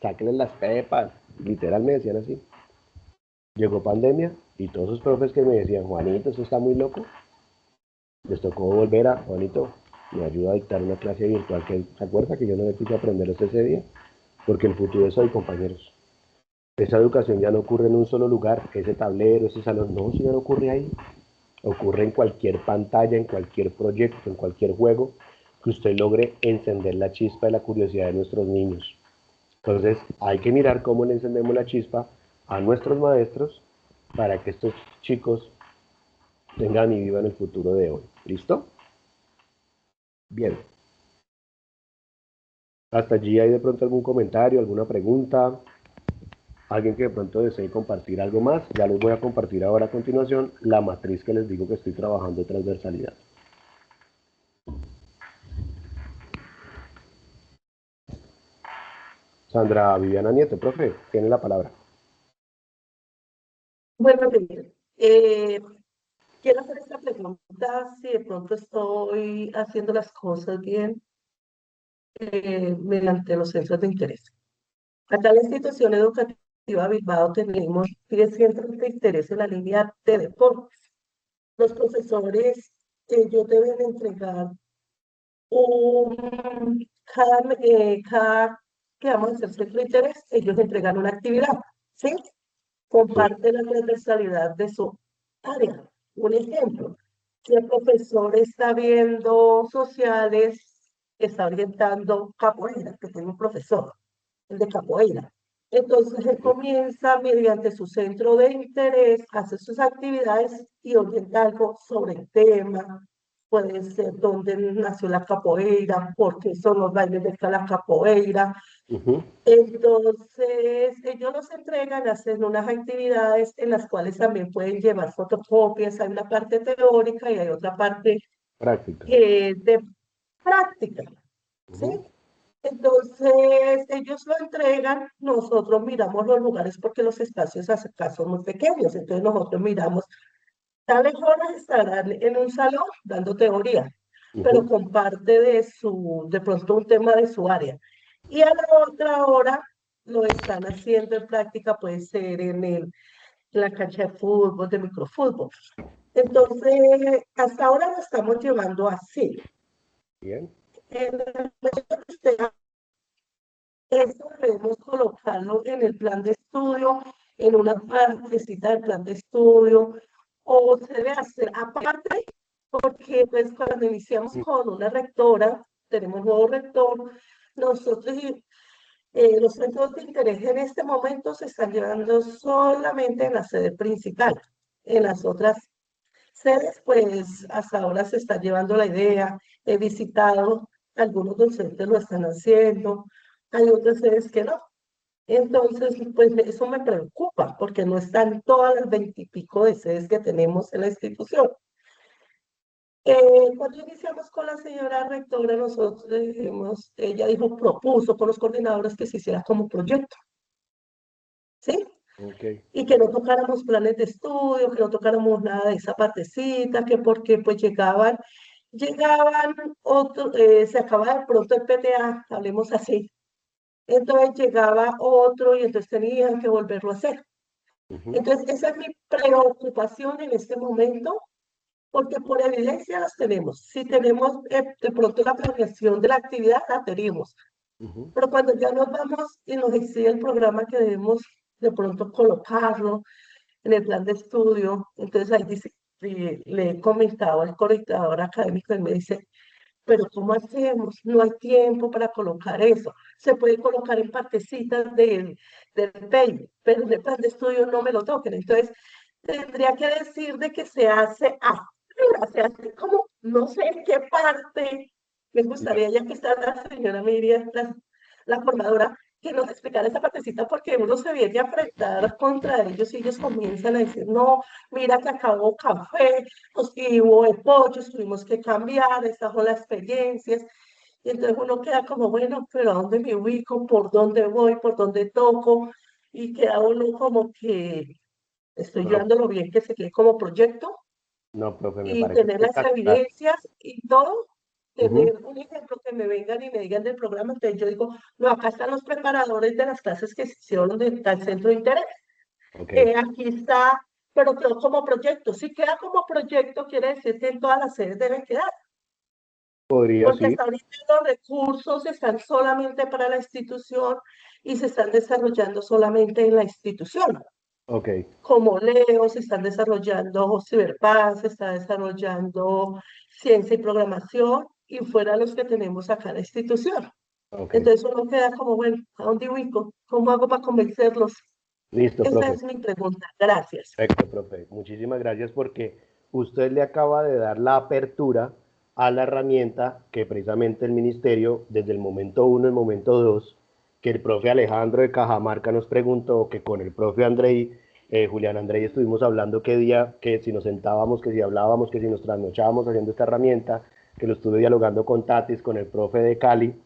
sáquenle las pepas, literal me decían así. Llegó pandemia y todos esos profes que me decían, Juanito, eso está muy loco, les tocó volver a, Juanito, me ayuda a dictar una clase virtual, que se acuerda que yo no le quise aprender ese día, porque el futuro es hoy, compañeros. Esa educación ya no ocurre en un solo lugar, ese tablero, ese salón, no, eso ya no ocurre ahí. Ocurre en cualquier pantalla, en cualquier proyecto, en cualquier juego, que usted logre encender la chispa de la curiosidad de nuestros niños. Entonces, hay que mirar cómo le encendemos la chispa a nuestros maestros para que estos chicos tengan y vivan el futuro de hoy. ¿Listo? Bien. Hasta allí hay de pronto algún comentario, alguna pregunta. Alguien que de pronto desee compartir algo más, ya les voy a compartir ahora a continuación la matriz que les digo que estoy trabajando de transversalidad. Sandra Viviana Nieto, profe, tiene la palabra. Bueno, bien. Quiero hacer esta pregunta si de pronto estoy haciendo las cosas bien mediante los centros de interés. Acá en la institución educativa Bilbao tenemos 10 centros de interés en la línea de deportes. Los profesores, ellos deben entregar cada que vamos a hacer centro de interés, ellos entregan una actividad, ¿sí? Comparte la transversalidad de su área. Un ejemplo, si el profesor está viendo sociales, está orientando capoeira, que tengo un profesor, el de capoeira. Entonces él comienza mediante su centro de interés, hace sus actividades y orienta algo sobre el tema. Puede ser dónde nació la capoeira, por qué son los bailes de la capoeira. Entonces, ellos los entregan, hacen unas actividades en las cuales también pueden llevar fotocopias. Hay una parte teórica y hay otra parte Práctica. de práctica, ¿sí? Entonces, ellos lo entregan, nosotros miramos los lugares porque los espacios acá son muy pequeños, entonces nosotros miramos, tales horas estarán en un salón dando teoría, pero comparte de pronto un tema de su área. Y a la otra hora lo están haciendo en práctica, puede ser en la cancha de fútbol, de microfútbol. Entonces, hasta ahora lo estamos llevando así. Bien. En el momento que usted esto debemos colocarlo en el plan de estudio, en una partecita del plan de estudio, o se debe hacer aparte, porque pues cuando iniciamos con una rectora, tenemos nuevo rector, nosotros los centros de interés en este momento se están llevando solamente en la sede principal. En las otras sedes, pues hasta ahora se está llevando la idea, he visitado, algunos docentes lo están haciendo, hay otras sedes que no. Entonces, pues eso me preocupa, porque no están todas las 20 y pico de sedes que tenemos en la institución. Cuando iniciamos con la señora rectora, nosotros dijimos, ella dijo, propuso con los coordinadores que se hiciera como proyecto, ¿sí? Okay. Y que no tocáramos planes de estudio, que no tocáramos nada de esa partecita, que porque pues llegaban otros, se acaba de pronto el PTA, hablemos así. Entonces llegaba otro y entonces tenían que volverlo a hacer. Entonces esa es mi preocupación en este momento, porque por evidencia las tenemos. Si tenemos de pronto la planeación de la actividad, la tenemos. Pero cuando ya nos vamos y nos exige el programa que debemos de pronto colocarlo en el plan de estudio, entonces ahí dice, le he comentado al coordinador académico y me dice, pero ¿cómo hacemos? No hay tiempo para colocar eso. Se puede colocar en partecitas del PEI, pero en el plan de estudio no me lo toquen. Entonces, tendría que decir de que se hace se hace como, no sé en qué parte. Me gustaría, ya que está la señora Miriam, la formadora, que nos explicara esa partecita, porque uno se viene a enfrentar contra ellos y ellos comienzan a decir, no, mira que acabó café, y hubo de pollos, tuvimos que cambiar, estas son las experiencias. Y entonces uno queda como, bueno, pero ¿a dónde me ubico? ¿Por dónde voy? ¿Por dónde toco? Y queda uno como que estoy No, llevándolo bien, que se quede como proyecto no, profe, me y parece tener las espectacular. evidencias y todo, tener un ejemplo que me vengan y me digan del programa. Entonces yo digo, no, acá están los preparadores de las clases que se hicieron del centro de interés. Okay. Aquí está, pero quedó como proyecto. Si queda como proyecto, quiere decir que en todas las sedes deben quedar. Podría, Porque sí. hasta ahorita los recursos están solamente para la institución y se están desarrollando solamente en la institución. Ok. Como Leo, se están desarrollando Ciberpaz, se está desarrollando ciencia y programación, y fuera los que tenemos acá en la institución. Ok. Entonces uno queda como, bueno, ¿a dónde ubico? ¿Cómo hago para convencerlos? Listo, Esa profe. es mi pregunta. Gracias. Perfecto, profe. Muchísimas gracias porque usted le acaba de dar la apertura a la herramienta que precisamente el ministerio, desde el momento 1 el momento 2, que el profe Alejandro de Cajamarca nos preguntó, que con el profe Andrei, Julián Andrei, estuvimos hablando qué día, que si nos sentábamos, que si hablábamos, que si nos trasnochábamos haciendo esta herramienta, que lo estuve dialogando con Tatis, con el profe de Cali,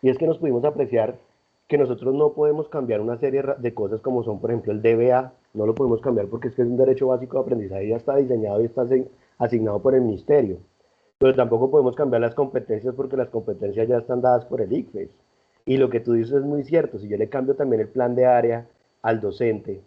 y es que nos pudimos apreciar que nosotros no podemos cambiar una serie de cosas como son, por ejemplo, el DBA, no lo podemos cambiar porque es que es un derecho básico de aprendizaje, ya está diseñado y está asignado por el ministerio, pero tampoco podemos cambiar las competencias porque las competencias ya están dadas por el ICFES. Y lo que tú dices es muy cierto, si yo le cambio también el plan de área al docente,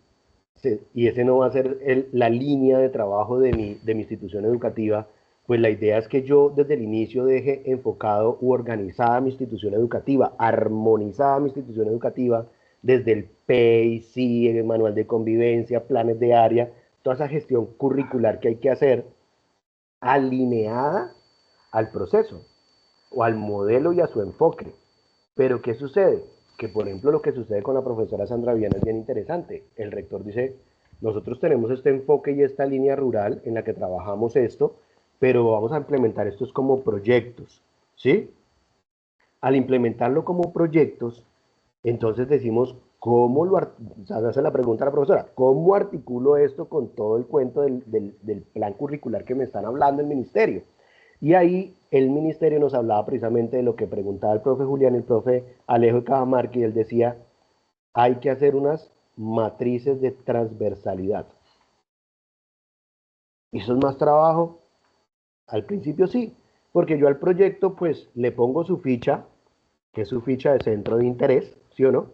y ese no va a ser la línea de trabajo de mi institución educativa, pues la idea es que yo desde el inicio deje enfocado u organizada mi institución educativa, armonizada mi institución educativa, desde el PIC, el manual de convivencia, planes de área, toda esa gestión curricular que hay que hacer, alineada al proceso, o al modelo y a su enfoque. Pero ¿qué sucede? Que por ejemplo lo que sucede con la profesora Sandra Viana es bien interesante. El rector dice, nosotros tenemos este enfoque y esta línea rural en la que trabajamos esto, pero vamos a implementar estos como proyectos, ¿sí? Al implementarlo como proyectos, entonces decimos, ¿cómo lo hace la pregunta a la profesora? ¿Cómo articulo esto con todo el cuento del plan curricular que me están hablando el ministerio? Y ahí el ministerio nos hablaba precisamente de lo que preguntaba el profe Julián, el profe Alejo de Cajamarca, y él decía, hay que hacer unas matrices de transversalidad. ¿Y eso es más trabajo? Al principio sí, porque yo al proyecto pues le pongo su ficha, que es su ficha de centro de interés, ¿sí o no?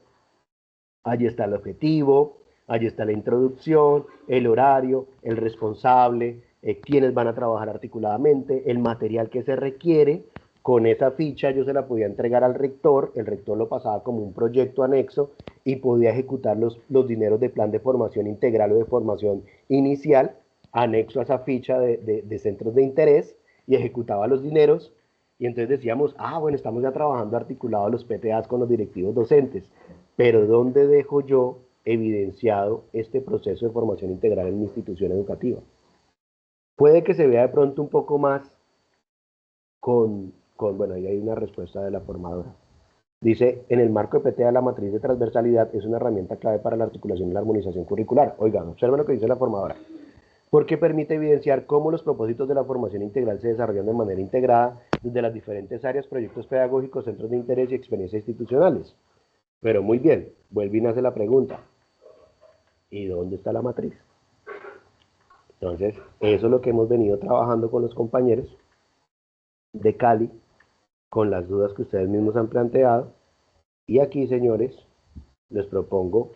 Allí está el objetivo, allí está la introducción, el horario, el responsable, quiénes van a trabajar articuladamente, el material que se requiere. Con esa ficha yo se la podía entregar al rector, el rector lo pasaba como un proyecto anexo y podía ejecutar los dineros de plan de formación integral o de formación inicial, anexo a esa ficha de centros de interés, y ejecutaba los dineros. Y entonces decíamos, bueno, estamos ya trabajando articulados los PTAs con los directivos docentes, pero ¿dónde dejo yo evidenciado este proceso de formación integral en mi institución educativa? Puede que se vea de pronto un poco más bueno, ahí hay una respuesta de la formadora. Dice, en el marco de PTA, la matriz de transversalidad es una herramienta clave para la articulación y la armonización curricular. Oigan, observen lo que dice la formadora. Porque permite evidenciar cómo los propósitos de la formación integral se desarrollan de manera integrada desde las diferentes áreas, proyectos pedagógicos, centros de interés y experiencias institucionales. Pero muy bien, vuelve y nace la pregunta, ¿y dónde está la matriz? Entonces, eso es lo que hemos venido trabajando con los compañeros de Cali, con las dudas que ustedes mismos han planteado. Y aquí, señores, les propongo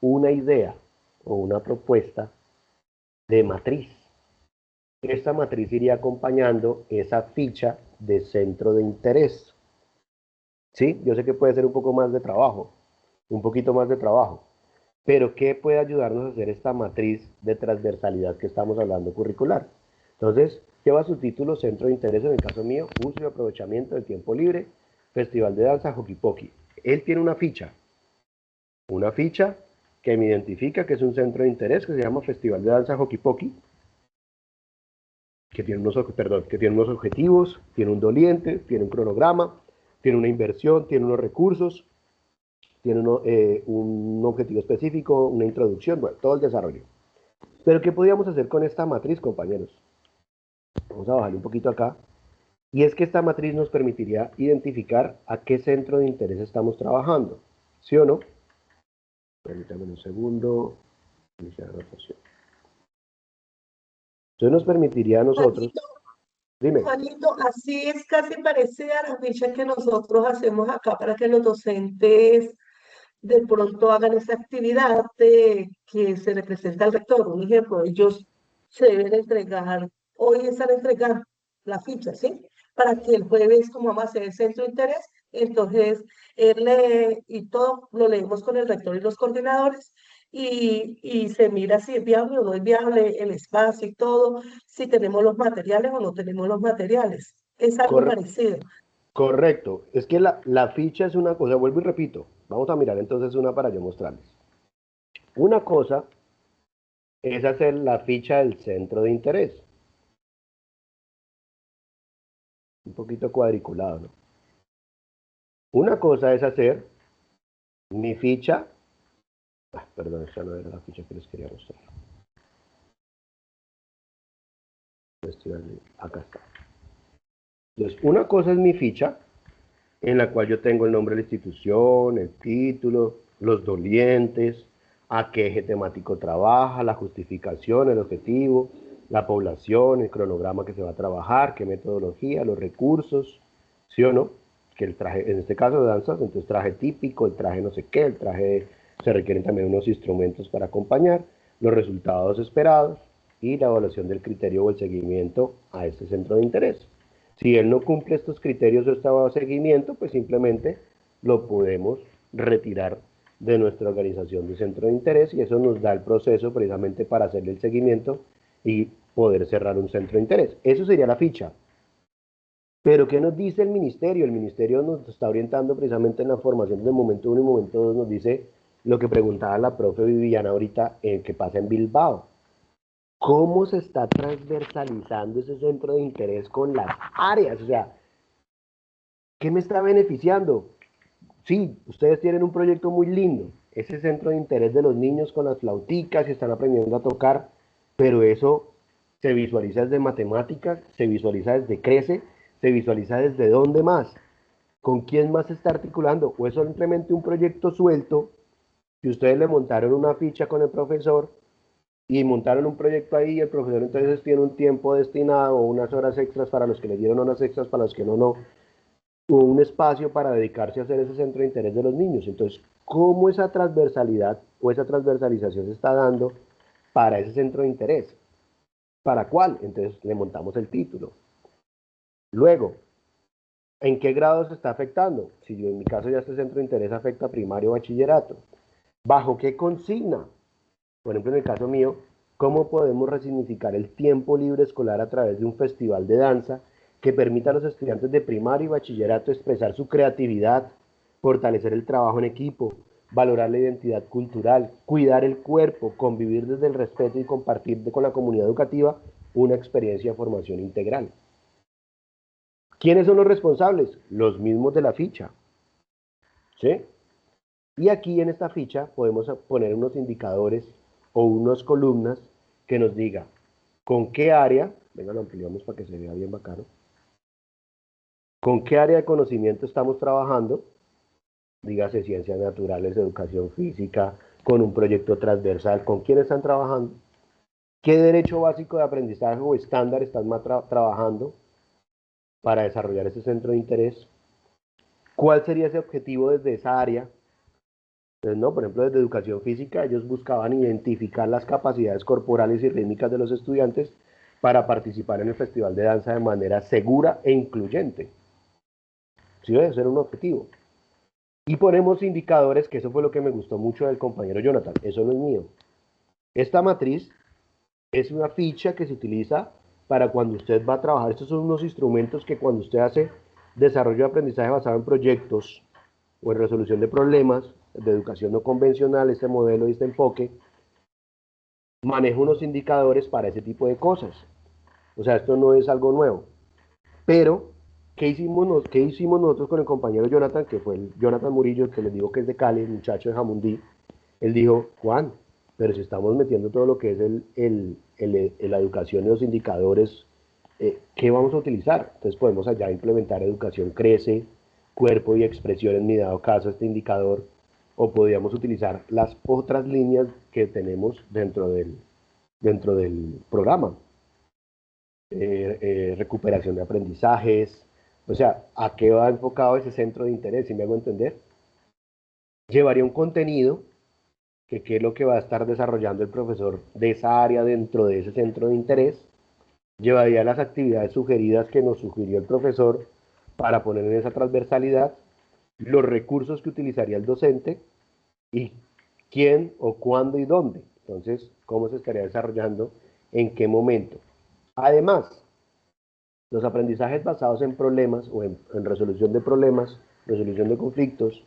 una idea o una propuesta de matriz. Esta matriz iría acompañando esa ficha de centro de interés. ¿Sí? Yo sé que puede ser un poco más de trabajo, un poquito más de trabajo, pero ¿qué puede ayudarnos a hacer esta matriz de transversalidad que estamos hablando curricular? Entonces, lleva su título Centro de Interés, en el caso mío, uso y aprovechamiento del tiempo libre, Festival de Danza Hockey Pocky. Él tiene una ficha que me identifica que es un centro de interés que se llama Festival de Danza Hockey Pocky, que tiene unos objetivos, tiene un doliente, tiene un cronograma, tiene una inversión, tiene unos recursos, tiene un objetivo específico, una introducción, bueno, todo el desarrollo. Pero ¿qué podíamos hacer con esta matriz, compañeros? Vamos a bajarle un poquito acá. Y es que esta matriz nos permitiría identificar a qué centro de interés estamos trabajando. ¿Sí o no? Permítanme un segundo. Iniciar anotación. Entonces nos permitiría a nosotros... Dime. Juanito, así es casi parecida a la ficha que nosotros hacemos acá para que los docentes de pronto hagan esa actividad que se le presenta al rector. Un ejemplo, ellos se deben entregar, hoy están entregando la ficha, ¿sí? Para que el jueves, como vamos a hacer el centro de interés, entonces él lee y todo lo leemos con el rector y los coordinadores y se mira si es viable o no es viable el espacio y todo, si tenemos los materiales o no tenemos los materiales. Es algo parecido. Correcto, es que la ficha es una cosa, vuelvo y repito, vamos a mirar entonces una para yo mostrarles. Una cosa es hacer la ficha del centro de interés. Un poquito cuadriculado, ¿no? Una cosa es hacer Mi ficha, perdón, esta no era la ficha que les quería mostrar. Acá está. Entonces, una cosa es mi ficha, en la cual yo tengo el nombre de la institución, el título, los dolientes, a qué eje temático trabaja, la justificación, el objetivo, la población, el cronograma que se va a trabajar, qué metodología, los recursos, ¿sí o no? Que el traje, en este caso de danzas, entonces traje típico, el traje no sé qué, el traje, se requieren también unos instrumentos para acompañar, los resultados esperados y la evaluación del criterio o el seguimiento a este centro de interés. Si él no cumple estos criterios o este seguimiento, pues simplemente lo podemos retirar de nuestra organización de centro de interés y eso nos da el proceso precisamente para hacerle el seguimiento y poder cerrar un centro de interés. Eso sería la ficha. Pero ¿qué nos dice el ministerio? El ministerio nos está orientando precisamente en la formación del momento 1 y momento 2, nos dice lo que preguntaba la profe Viviana ahorita, que pasa en Bilbao. ¿Cómo se está transversalizando ese centro de interés con las áreas? O sea, ¿qué me está beneficiando? Sí, ustedes tienen un proyecto muy lindo, ese centro de interés de los niños con las flauticas y están aprendiendo a tocar, pero eso se visualiza desde matemáticas, se visualiza desde crece, se visualiza desde dónde más, con quién más se está articulando, o es simplemente un proyecto suelto que ustedes le montaron una ficha con el profesor y montaron un proyecto ahí y el profesor entonces tiene un tiempo destinado o unas horas extras para los que le dieron horas extras, para los que no, o un espacio para dedicarse a hacer ese centro de interés de los niños. Entonces, ¿cómo esa transversalidad o esa transversalización se está dando para ese centro de interés? ¿Para cuál? Entonces le montamos el título. Luego, ¿en qué grado se está afectando? Si yo en mi caso ya este centro de interés afecta primario o bachillerato. ¿Bajo qué consigna? Por ejemplo, en el caso mío, ¿cómo podemos resignificar el tiempo libre escolar a través de un festival de danza que permita a los estudiantes de primario y bachillerato expresar su creatividad, fortalecer el trabajo en equipo, valorar la identidad cultural, cuidar el cuerpo, convivir desde el respeto y compartir con la comunidad educativa una experiencia de formación integral? ¿Quiénes son los responsables? Los mismos de la ficha, ¿sí? Y aquí en esta ficha podemos poner unos indicadores o unas columnas que nos diga con qué área, venga, lo ampliamos para que se vea bien bacano, con qué área de conocimiento estamos trabajando, dígase ciencias naturales, educación física, con un proyecto transversal, con quién están trabajando, qué derecho básico de aprendizaje o estándar están trabajando para desarrollar ese centro de interés, cuál sería ese objetivo desde esa área. Entonces, no, por ejemplo, desde educación física, ellos buscaban identificar las capacidades corporales y rítmicas de los estudiantes para participar en el festival de danza de manera segura e incluyente. Sí, debe ser un objetivo. Y ponemos indicadores, que eso fue lo que me gustó mucho del compañero Jonathan, eso no es mío. Esta matriz es una ficha que se utiliza para cuando usted va a trabajar. Estos son unos instrumentos que cuando usted hace desarrollo de aprendizaje basado en proyectos o en resolución de problemas de educación no convencional, este modelo y este enfoque, maneja unos indicadores para ese tipo de cosas. O sea, esto no es algo nuevo. Pero, ¿qué hicimos nosotros con el compañero Jonathan, que fue el Jonathan Murillo, que les digo que es de Cali, el muchacho de Jamundí? Él dijo, Juan, pero si estamos metiendo todo lo que es la educación y los indicadores, ¿qué vamos a utilizar? Entonces podemos allá implementar educación crece, cuerpo y expresión en mi dado caso este indicador, o podríamos utilizar las otras líneas que tenemos dentro del programa. Recuperación de aprendizajes, o sea, ¿a qué va enfocado ese centro de interés? ¿Si me hago entender? Llevaría un contenido que qué es lo que va a estar desarrollando el profesor de esa área dentro de ese centro de interés, llevaría las actividades sugeridas que nos sugirió el profesor para poner en esa transversalidad, los recursos que utilizaría el docente y quién o cuándo y dónde. Entonces, cómo se estaría desarrollando, en qué momento. Además, los aprendizajes basados en problemas o en resolución de problemas, resolución de conflictos,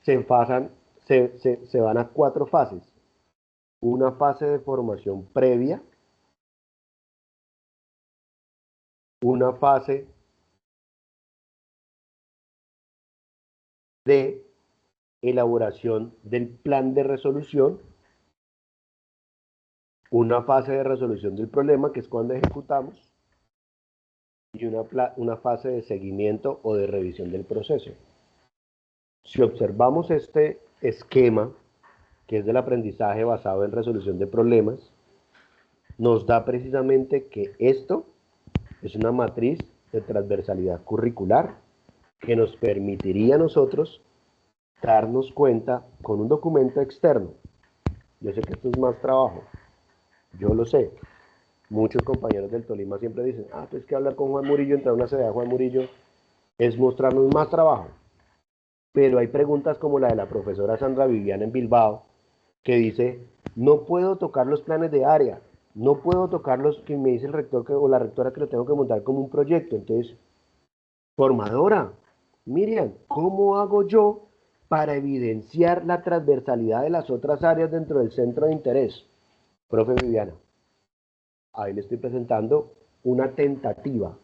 se van a 4 fases. Una fase de formación previa, una fase de elaboración del plan de resolución, una fase de resolución del problema, que es cuando ejecutamos, y una fase de seguimiento o de revisión del proceso. Si observamos este esquema, que es del aprendizaje basado en resolución de problemas, nos da precisamente que esto es una matriz de transversalidad curricular que nos permitiría a nosotros darnos cuenta con un documento externo. Yo sé que esto es más trabajo, yo lo sé. Muchos compañeros del Tolima siempre dicen, pues que hablar con Juan Murillo, entrar a una sede de Juan Murillo, es mostrarnos más trabajo. Pero hay preguntas como la de la profesora Sandra Viviana en Bilbao, que dice, no puedo tocar los planes de área, no puedo tocar los que me dice el rector o la rectora que lo tengo que montar como un proyecto. Entonces, formadora, Miriam, ¿cómo hago yo para evidenciar la transversalidad de las otras áreas dentro del centro de interés? Profe Viviana, ahí le estoy presentando una tentativa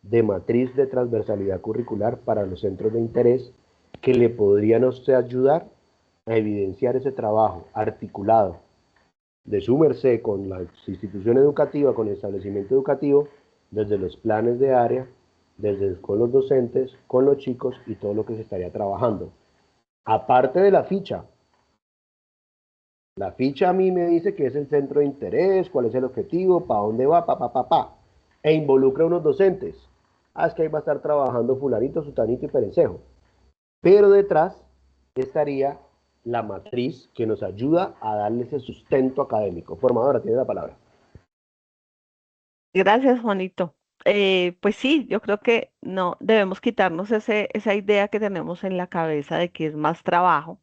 de matriz de transversalidad curricular para los centros de interés que le podrían a usted ayudar a evidenciar ese trabajo articulado de su merced con la institución educativa, con el establecimiento educativo, desde los planes de área, con los docentes, con los chicos y todo lo que se estaría trabajando. Aparte de la ficha a mí me dice que es el centro de interés, cuál es el objetivo, para dónde va, e involucra a unos docentes. Es que ahí va a estar trabajando fulanito, sutanito y perencejo. Pero detrás estaría la matriz que nos ayuda a darle ese sustento académico. Formadora, tiene la palabra. Gracias, Juanito. Pues sí, yo creo que no debemos quitarnos esa idea que tenemos en la cabeza de que es más trabajo,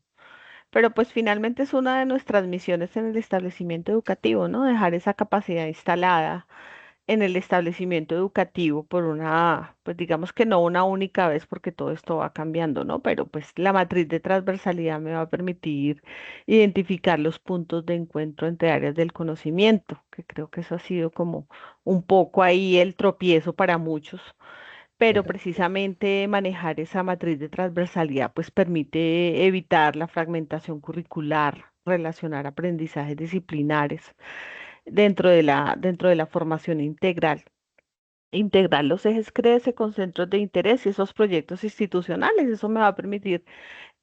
pero pues finalmente es una de nuestras misiones en el establecimiento educativo, ¿no? Dejar esa capacidad instalada en el establecimiento educativo por pues digamos que no una única vez porque todo esto va cambiando, ¿no? Pero pues la matriz de transversalidad me va a permitir identificar los puntos de encuentro entre áreas del conocimiento, que creo que eso ha sido como un poco ahí el tropiezo para muchos. Pero precisamente manejar esa matriz de transversalidad pues permite evitar la fragmentación curricular, relacionar aprendizajes disciplinares dentro de la formación integral. Integrar los ejes CRECE con centros de interés y esos proyectos institucionales. Eso me va a permitir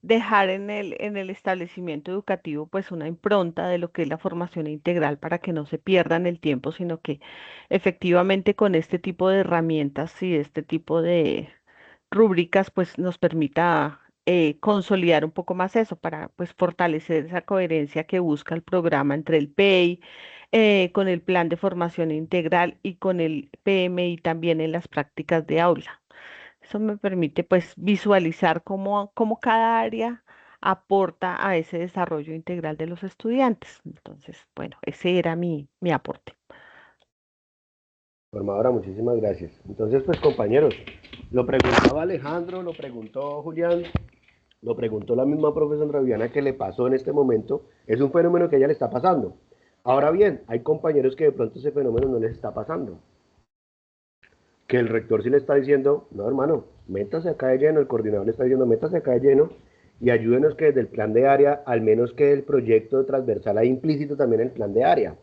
dejar en el establecimiento educativo pues una impronta de lo que es la formación integral para que no se pierda en el tiempo, sino que efectivamente con este tipo de herramientas y este tipo de rúbricas pues nos permita consolidar un poco más eso para pues fortalecer esa coherencia que busca el programa entre el PEI, con el plan de formación integral y con el PMI también en las prácticas de aula. Eso me permite pues visualizar cómo cada área aporta a ese desarrollo integral de los estudiantes. Entonces, bueno, ese era mi aporte. Formadora, muchísimas gracias. Entonces, pues compañeros, lo preguntaba Alejandro, lo preguntó Julián, lo preguntó la misma profesora Viviana que le pasó en este momento. Es un fenómeno que a ella le está pasando. Ahora bien, hay compañeros que de pronto ese fenómeno no les está pasando. Que el rector sí le está diciendo, no hermano, métase acá de lleno, el coordinador le está diciendo, métase acá de lleno y ayúdenos que desde el plan de área, al menos que el proyecto transversal hay implícito también en el plan de área.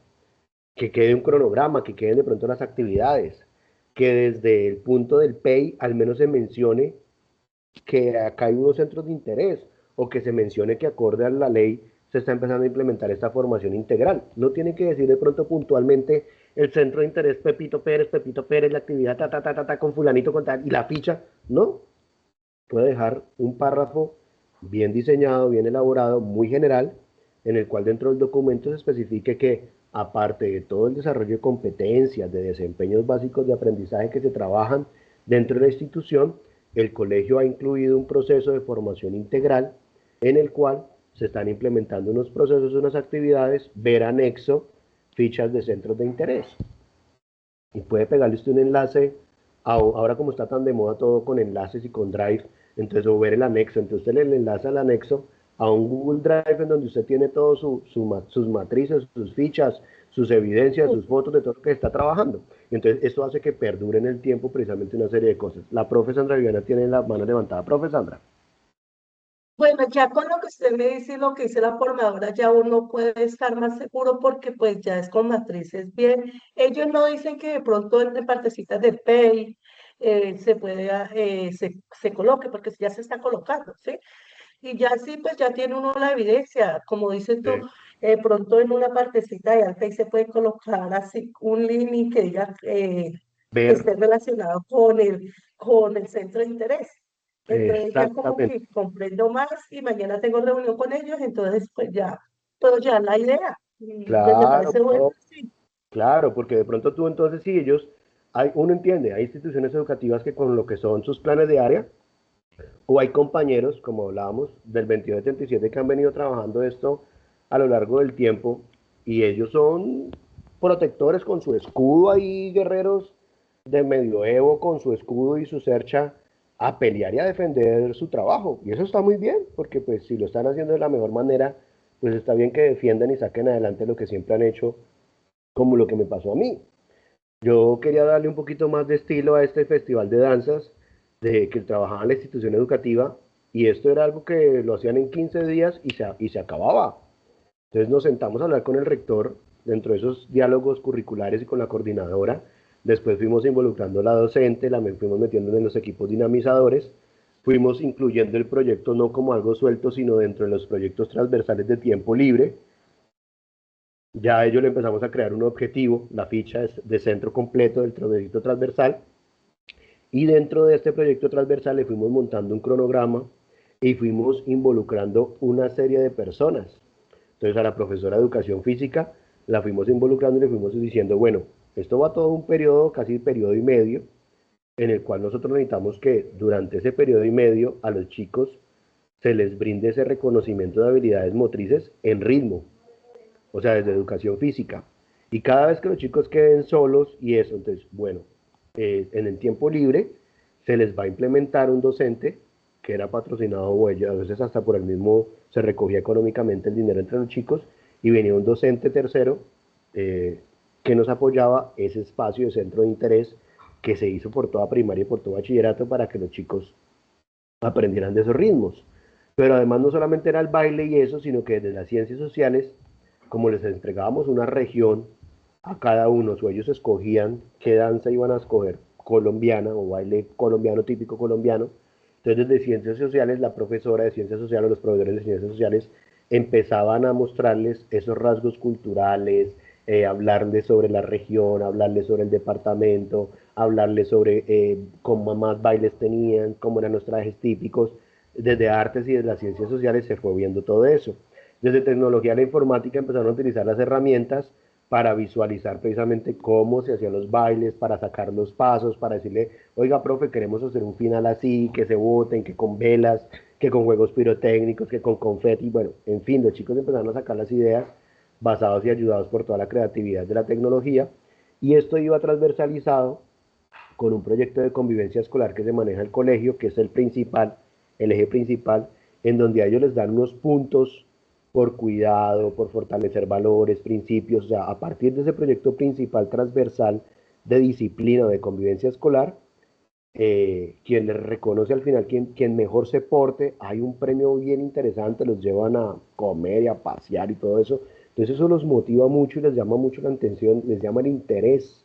Que quede un cronograma, que queden de pronto las actividades, que desde el punto del PEI al menos se mencione que acá hay unos centros de interés, o que se mencione que acorde a la ley se está empezando a implementar esta formación integral. No tiene que decir de pronto puntualmente el centro de interés Pepito Pérez, la actividad con fulanito, con tal, y la ficha, no. Puede dejar un párrafo bien diseñado, bien elaborado, muy general, en el cual dentro del documento se especifique que, aparte de todo el desarrollo de competencias, de desempeños básicos de aprendizaje que se trabajan dentro de la institución, el colegio ha incluido un proceso de formación integral en el cual se están implementando unos procesos, unas actividades, ver anexo, fichas de centros de interés. Y puede pegarle usted un enlace, ahora como está tan de moda todo con enlaces y con Drive, entonces o ver el anexo, entonces usted le enlaza el anexo a un Google Drive en donde usted tiene todas sus matrices, sus fichas, sus evidencias, sus fotos de todo lo que está trabajando. Entonces esto hace que perdure en el tiempo precisamente una serie de cosas. La profe Sandra Viviana tiene las manos levantadas. Profe Sandra. Bueno, ya con lo que usted me dice y lo que dice la formadora, ya uno puede estar más seguro porque pues ya es con matrices bien. Ellos no dicen que de pronto en partecitas de PEI se puede, se coloque, porque ya se está colocando, ¿sí? Y ya sí, pues ya tiene uno la evidencia, como dices tú, Sí. pronto en una partecita de alta y se puede colocar así un link que diga que Ver esté relacionado con el centro de interés. Entonces ya como exactamente. que comprendo más y mañana tengo reunión con ellos, entonces pues ya puedo llevar la idea. Me Claro, parece bueno, no, sí. claro, porque de pronto tú entonces sí, ellos, uno entiende, hay instituciones educativas que con lo que son sus planes de área, o hay compañeros, como hablábamos, del 2277 que han venido trabajando esto a lo largo del tiempo, y ellos son protectores con su escudo ahí, guerreros de medioevo, con su escudo y su cercha, a pelear y a defender su trabajo. Y eso está muy bien, porque pues si lo están haciendo de la mejor manera, pues está bien que defiendan y saquen adelante lo que siempre han hecho, como lo que me pasó a mí. Yo quería darle un poquito más de estilo a este festival de danzas de que trabajaba en la institución educativa, y esto era algo que lo hacían en 15 días y se acababa. Entonces nos sentamos a hablar con el rector dentro de esos diálogos curriculares y con la coordinadora. Después fuimos involucrando a la docente, fuimos metiendo en los equipos dinamizadores, fuimos incluyendo el proyecto no como algo suelto, sino dentro de los proyectos transversales de tiempo libre. Ya a ello le empezamos a crear un objetivo, la ficha de centro completo del proyecto transversal, y dentro de este proyecto transversal le fuimos montando un cronograma y fuimos involucrando una serie de personas. Entonces a la profesora de educación física la fuimos involucrando y le fuimos diciendo, bueno, esto va todo un periodo, casi periodo y medio, en el cual nosotros necesitamos que durante ese periodo y medio a los chicos se les brinde ese reconocimiento de habilidades motrices en ritmo, o sea, desde educación física. Y cada vez que los chicos queden solos y eso, entonces, bueno, en el tiempo libre se les va a implementar un docente que era patrocinado, o ellos, a veces hasta por el mismo se recogía económicamente el dinero entre los chicos, y venía un docente tercero eh, que nos apoyaba ese espacio de centro de interés que se hizo por toda primaria y por todo bachillerato para que los chicos aprendieran de esos ritmos. Pero además no solamente era el baile y eso, sino que desde las ciencias sociales, como les entregábamos una región a cada uno, o ellos escogían qué danza iban a escoger, colombiana o baile colombiano, típico colombiano. Entonces desde ciencias sociales, la profesora de ciencias sociales, los proveedores de ciencias sociales, empezaban a mostrarles esos rasgos culturales, hablarles sobre la región, hablarles sobre el departamento, hablarles sobre cómo más bailes tenían, cómo eran los trajes típicos. Desde artes y desde las ciencias sociales se fue viendo todo eso. Desde tecnología a la informática empezaron a utilizar las herramientas para visualizar precisamente cómo se hacían los bailes, para sacar los pasos, para decirle, oiga, profe, queremos hacer un final así, que se voten, que con velas, que con juegos pirotécnicos, que con confeti, bueno, en fin, los chicos empezaron a sacar las ideas basados y ayudados por toda la creatividad de la tecnología, y esto iba transversalizado con un proyecto de convivencia escolar que se maneja el colegio, que es el principal, el eje principal, en donde a ellos les dan unos puntos por cuidado, por fortalecer valores, principios, o sea, a partir de ese proyecto principal transversal de disciplina o de convivencia escolar, quien les reconoce al final, quien mejor se porte, hay un premio bien interesante, los llevan a comer y a pasear y todo eso. Entonces eso los motiva mucho y les llama mucho la atención, les llama el interés.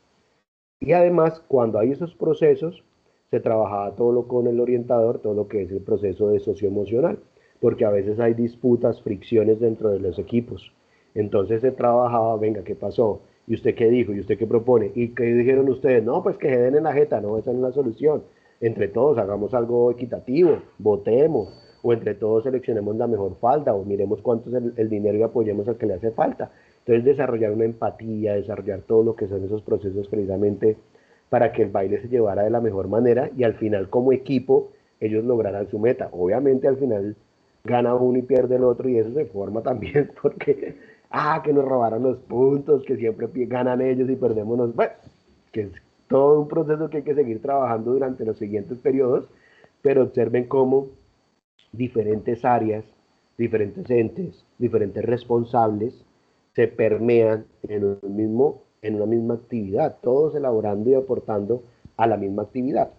Y además, cuando hay esos procesos, se trabajaba todo lo con el orientador, todo lo que es el proceso de socioemocional, porque a veces hay disputas, fricciones dentro de los equipos. Entonces se trabajaba, venga, ¿qué pasó? ¿Y usted qué dijo? ¿Y usted qué propone? ¿Y qué dijeron ustedes? No, pues que se den en la jeta, no, esa no es la solución. Entre todos hagamos algo equitativo, votemos, o entre todos seleccionemos la mejor falda, o miremos cuánto es el dinero y apoyemos al que le hace falta. Entonces desarrollar una empatía, desarrollar todo lo que son esos procesos precisamente para que el baile se llevara de la mejor manera y al final como equipo ellos lograran su meta. Obviamente al final gana uno y pierde el otro, y eso se forma también porque, que nos robaron los puntos, que siempre ganan ellos y perdemos nosotros. Bueno, que es todo un proceso que hay que seguir trabajando durante los siguientes periodos, pero observen cómo diferentes áreas, diferentes entes, diferentes responsables se permean en una misma actividad, todos elaborando y aportando a la misma actividad.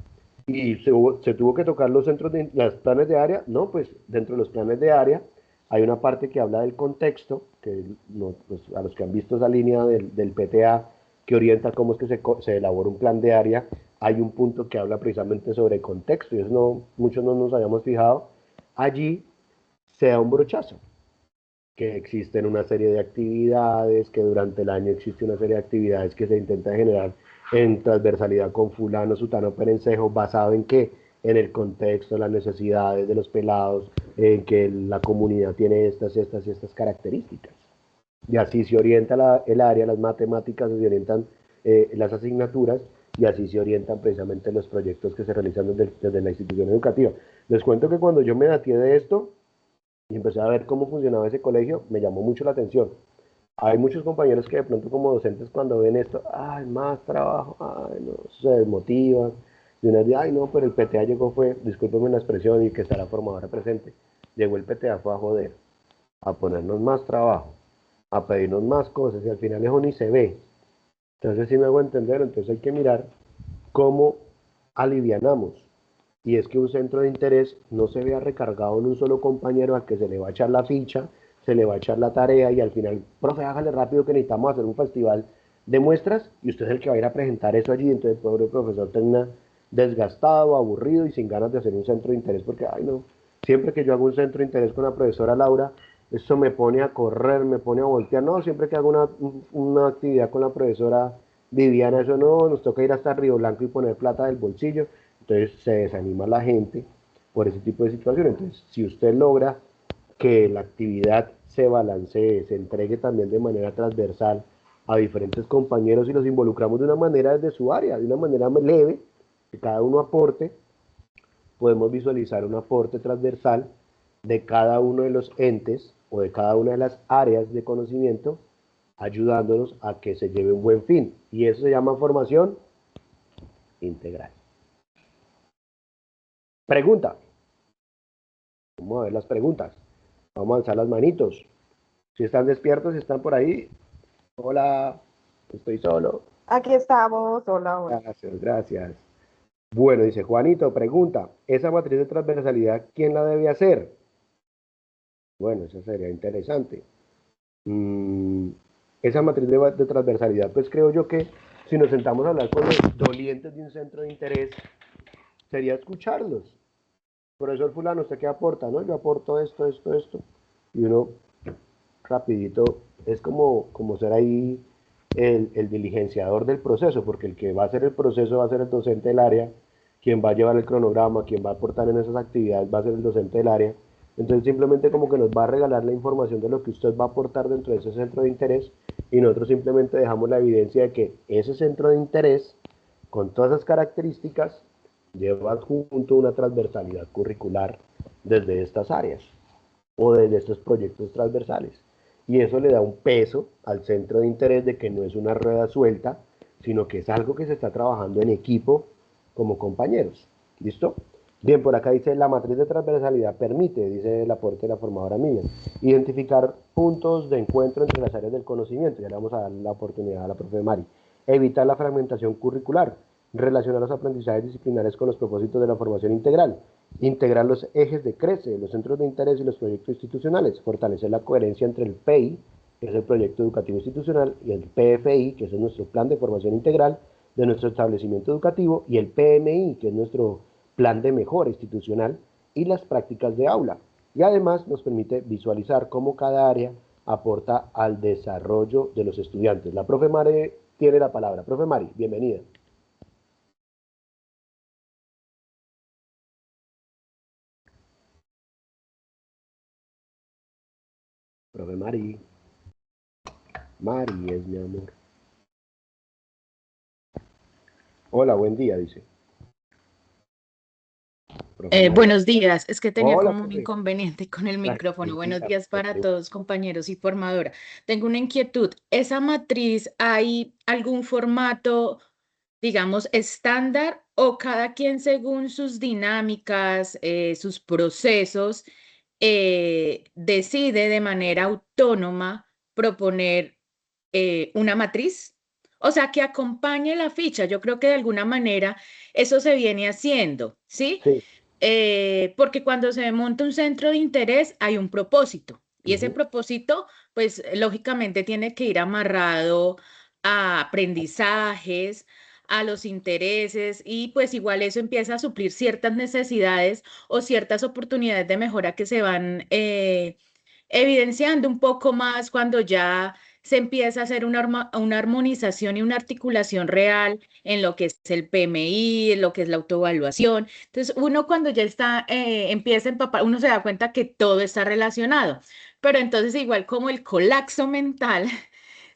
Y se tuvo que tocar los los planes de área. No, pues dentro de los planes de área hay una parte que habla del contexto, que pues, a los que han visto esa línea del PTA que orienta cómo es que se elabora un plan de área, hay un punto que habla precisamente sobre contexto, y eso muchos no nos habíamos fijado. Allí se da un brochazo, que existen una serie de actividades, que durante el año existe una serie de actividades que se intenta generar en transversalidad con fulano, sutano, perencejo, basado en qué, en el contexto, las necesidades de los pelados, en que la comunidad tiene estas y estas características. Y así se orienta el área, las matemáticas, se orientan las asignaturas, y así se orientan precisamente los proyectos que se realizan desde la institución educativa. Les cuento que cuando yo me datié de esto, y empecé a ver cómo funcionaba ese colegio, me llamó mucho la atención. Hay muchos compañeros que de pronto como docentes cuando ven esto, ay, más trabajo, ay, no, se desmotivan. Y una dice, ay, no, pero el PTA llegó fue, discúlpenme la expresión y que está la formadora presente, llegó el PTA fue a joder, a ponernos más trabajo, a pedirnos más cosas y al final eso ni se ve. Entonces sí me hago entender, entonces hay que mirar cómo alivianamos. Y es que un centro de interés no se vea recargado en un solo compañero al que se le va a echar la ficha, se le va a echar la tarea y al final, profe, hágale rápido que necesitamos hacer un festival de muestras y usted es el que va a ir a presentar eso allí, entonces el pobre profesor termina desgastado, aburrido y sin ganas de hacer un centro de interés porque, ay no, siempre que yo hago un centro de interés con la profesora Laura, eso me pone a correr, me pone a voltear, no, siempre que hago una actividad con la profesora Viviana, eso no, nos toca ir hasta Río Blanco y poner plata del bolsillo. Entonces se desanima la gente por ese tipo de situaciones. Entonces, si usted logra que la actividad se balancee, se entregue también de manera transversal a diferentes compañeros y los involucramos de una manera desde su área, de una manera leve, que cada uno aporte, podemos visualizar un aporte transversal de cada uno de los entes o de cada una de las áreas de conocimiento, ayudándonos a que se lleve un buen fin. Y eso se llama formación integral. Pregunta. Vamos a ver las preguntas. Vamos a alzar las manitos. Si están despiertos, si están por ahí. Hola, estoy solo. Aquí estamos, hola, hola. Gracias, gracias. Bueno, dice Juanito, pregunta, ¿esa matriz de transversalidad quién la debe hacer? Bueno, eso sería interesante. Esa matriz de transversalidad, pues creo yo que si nos sentamos a hablar con los dolientes de un centro de interés, sería escucharlos. Profesor fulano, ¿usted qué aporta? No, yo aporto esto. Y uno rapidito, es como ser ahí el diligenciador del proceso, porque el que va a hacer el proceso va a ser el docente del área, quien va a llevar el cronograma, quien va a aportar en esas actividades va a ser el docente del área. Entonces simplemente como que nos va a regalar la información de lo que usted va a aportar dentro de ese centro de interés y nosotros simplemente dejamos la evidencia de que ese centro de interés, con todas esas características, lleva junto una transversalidad curricular desde estas áreas o desde estos proyectos transversales. Y eso le da un peso al centro de interés de que no es una rueda suelta, sino que es algo que se está trabajando en equipo como compañeros. ¿Listo? Bien, por acá dice, la matriz de transversalidad permite, dice el aporte de la formadora Miriam, identificar puntos de encuentro entre las áreas del conocimiento, ya le vamos a dar la oportunidad a la profe Mari, evitar la fragmentación curricular, relacionar los aprendizajes disciplinares con los propósitos de la formación integral, integrar los ejes de CRECE, los centros de interés y los proyectos institucionales, fortalecer la coherencia entre el PEI, que es el proyecto educativo institucional, y el PFI, que es nuestro plan de formación integral de nuestro establecimiento educativo, y el PMI, que es nuestro plan de mejora institucional, y las prácticas de aula. Y además nos permite visualizar cómo cada área aporta al desarrollo de los estudiantes. La profe Mari tiene la palabra. Profe Mari, bienvenida. Profe Mari. Mari es mi amor. Hola, buen día, dice. Buenos días, es que tenía Hola, como un profe. inconveniente con el micrófono. Buenos Tranquila, días para todos, compañeros y formadora. Tengo una inquietud. ¿Esa matriz hay algún formato, digamos, estándar o cada quien según sus dinámicas, sus procesos, decide de manera autónoma proponer una matriz? O sea, que acompañe la ficha. Yo creo que de alguna manera eso se viene haciendo, ¿sí? Sí. Porque cuando se monta un centro de interés hay un propósito y ese Ujú. propósito, pues lógicamente tiene que ir amarrado a aprendizajes, a los intereses y pues igual eso empieza a suplir ciertas necesidades o ciertas oportunidades de mejora que se van evidenciando un poco más cuando ya se empieza a hacer una armonización y una articulación real en lo que es el PMI, en lo que es la autoevaluación. Entonces, uno cuando ya está, empieza a empapar, uno se da cuenta que todo está relacionado. Pero entonces, igual como el colapso mental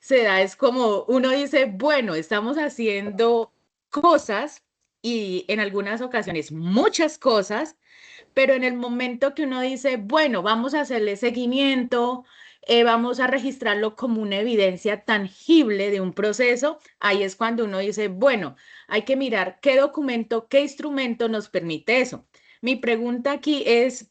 se da, es como uno dice, bueno, estamos haciendo cosas y en algunas ocasiones muchas cosas, pero en el momento que uno dice, bueno, vamos a hacerle seguimiento, vamos a registrarlo como una evidencia tangible de un proceso, ahí es cuando uno dice, bueno, hay que mirar qué documento, qué instrumento nos permite eso. Mi pregunta aquí es,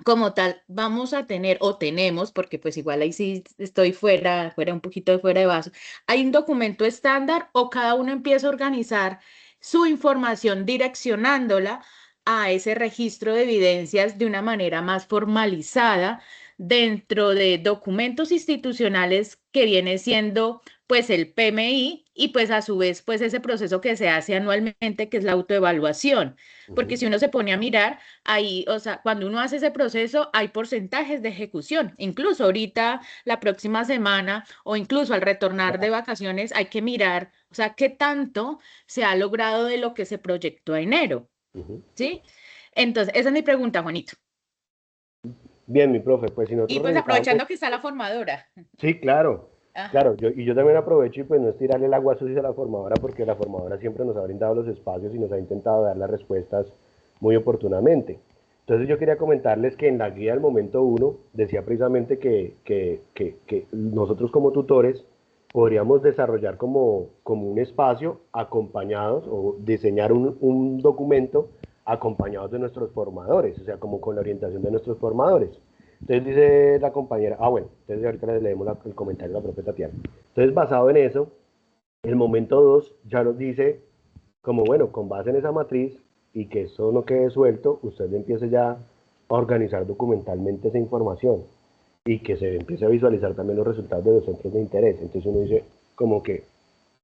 como tal, vamos a tener o tenemos, porque pues igual ahí sí estoy fuera un poquito de fuera de vaso, ¿hay un documento estándar o cada uno empieza a organizar su información direccionándola a ese registro de evidencias de una manera más formalizada dentro de documentos institucionales que viene siendo pues el PMI y pues a su vez pues ese proceso que se hace anualmente que es la autoevaluación? Porque Ujú. si uno se pone a mirar, ahí, o sea, cuando uno hace ese proceso, hay porcentajes de ejecución. Incluso ahorita, la próxima semana o incluso al retornar de vacaciones, hay que mirar, o sea, qué tanto se ha logrado de lo que se proyectó a enero, Ujú. ¿sí? Entonces, esa es mi pregunta, Juanito. Bien, mi profe, pues si Y nosotros pues revisamos, aprovechando que está la formadora. sí, claro, Ajá. claro, yo también aprovecho y pues no es tirarle el agua sucia a la formadora porque la formadora siempre nos ha brindado los espacios y nos ha intentado dar las respuestas muy oportunamente. Entonces yo quería comentarles que en la guía del momento uno decía precisamente que nosotros como tutores podríamos desarrollar como un espacio acompañados o diseñar un documento acompañados de nuestros formadores, o sea, como con la orientación de nuestros formadores. Entonces dice la compañera, bueno, entonces ahorita les leemos el comentario de la propia Tatiana. Entonces basado en eso, el momento 2 ya nos dice como bueno, con base en esa matriz y que eso no quede suelto, usted empiece ya a organizar documentalmente esa información y que se empiece a visualizar también los resultados de los centros de interés. Entonces uno dice como que,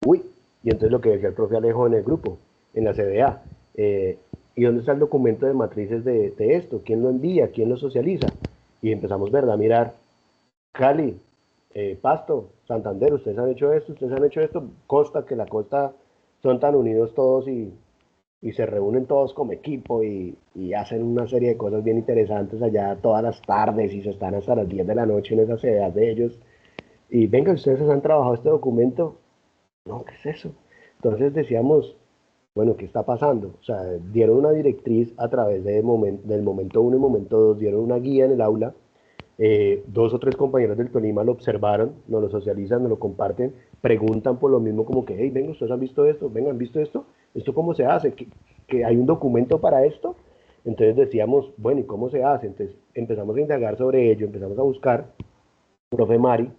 uy, y entonces lo que decía el profe Alejo en el grupo, en la CDA, ¿y dónde está el documento de matrices de esto? ¿Quién lo envía? ¿Quién lo socializa? Y empezamos, ¿verdad?, a mirar Cali, Pasto, Santander, ustedes han hecho esto, ustedes han hecho esto, Costa, que la costa son tan unidos todos y se reúnen todos como equipo y hacen una serie de cosas bien interesantes allá todas las tardes y se están hasta las 10 de la noche en esa sede de ellos. Y venga, ustedes han trabajado este documento. No, ¿qué es eso? Entonces decíamos, bueno, ¿qué está pasando? O sea, dieron una directriz a través del momento uno y momento 2, dieron una guía en el aula. Dos o tres compañeros del Tolima lo observaron, nos lo socializan, nos lo comparten, preguntan por lo mismo como que, hey, venga, ¿ustedes han visto esto? Venga, ¿han visto esto? ¿Esto cómo se hace? ¿Que hay un documento para esto? Entonces decíamos, bueno, ¿y cómo se hace? Entonces empezamos a indagar sobre ello, empezamos a buscar, profe Mari,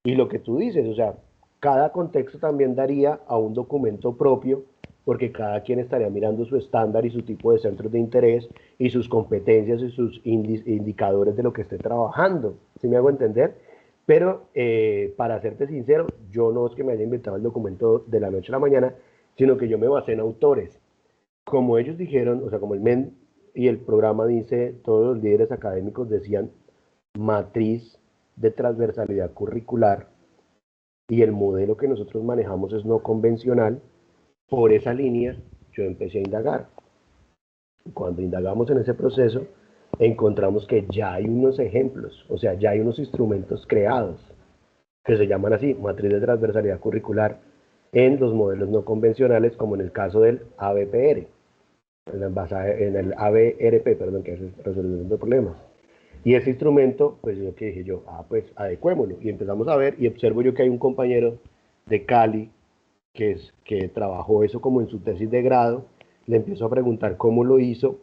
y lo que tú dices, o sea, cada contexto también daría a un documento propio, porque cada quien estaría mirando su estándar y su tipo de centros de interés y sus competencias y sus indicadores de lo que esté trabajando. ¿Sí me hago entender? Pero para serte sincero, yo no es que me haya inventado el documento de la noche a la mañana, sino que yo me basé en autores. Como ellos dijeron, o sea, como el MEN y el programa dice, todos los líderes académicos decían matriz de transversalidad curricular y el modelo que nosotros manejamos es no convencional, por esa línea yo empecé a indagar. Cuando indagamos en ese proceso, encontramos que ya hay unos ejemplos, o sea, ya hay unos instrumentos creados que se llaman así, matriz de transversalidad curricular, en los modelos no convencionales, como en el caso del ABPR, en el ABRP, perdón, que es resolución de problemas. Y ese instrumento, pues yo que dije yo, pues adecuémoslo. Y empezamos a ver y observo yo que hay un compañero de Cali que trabajó eso como en su tesis de grado. Le empiezo a preguntar cómo lo hizo.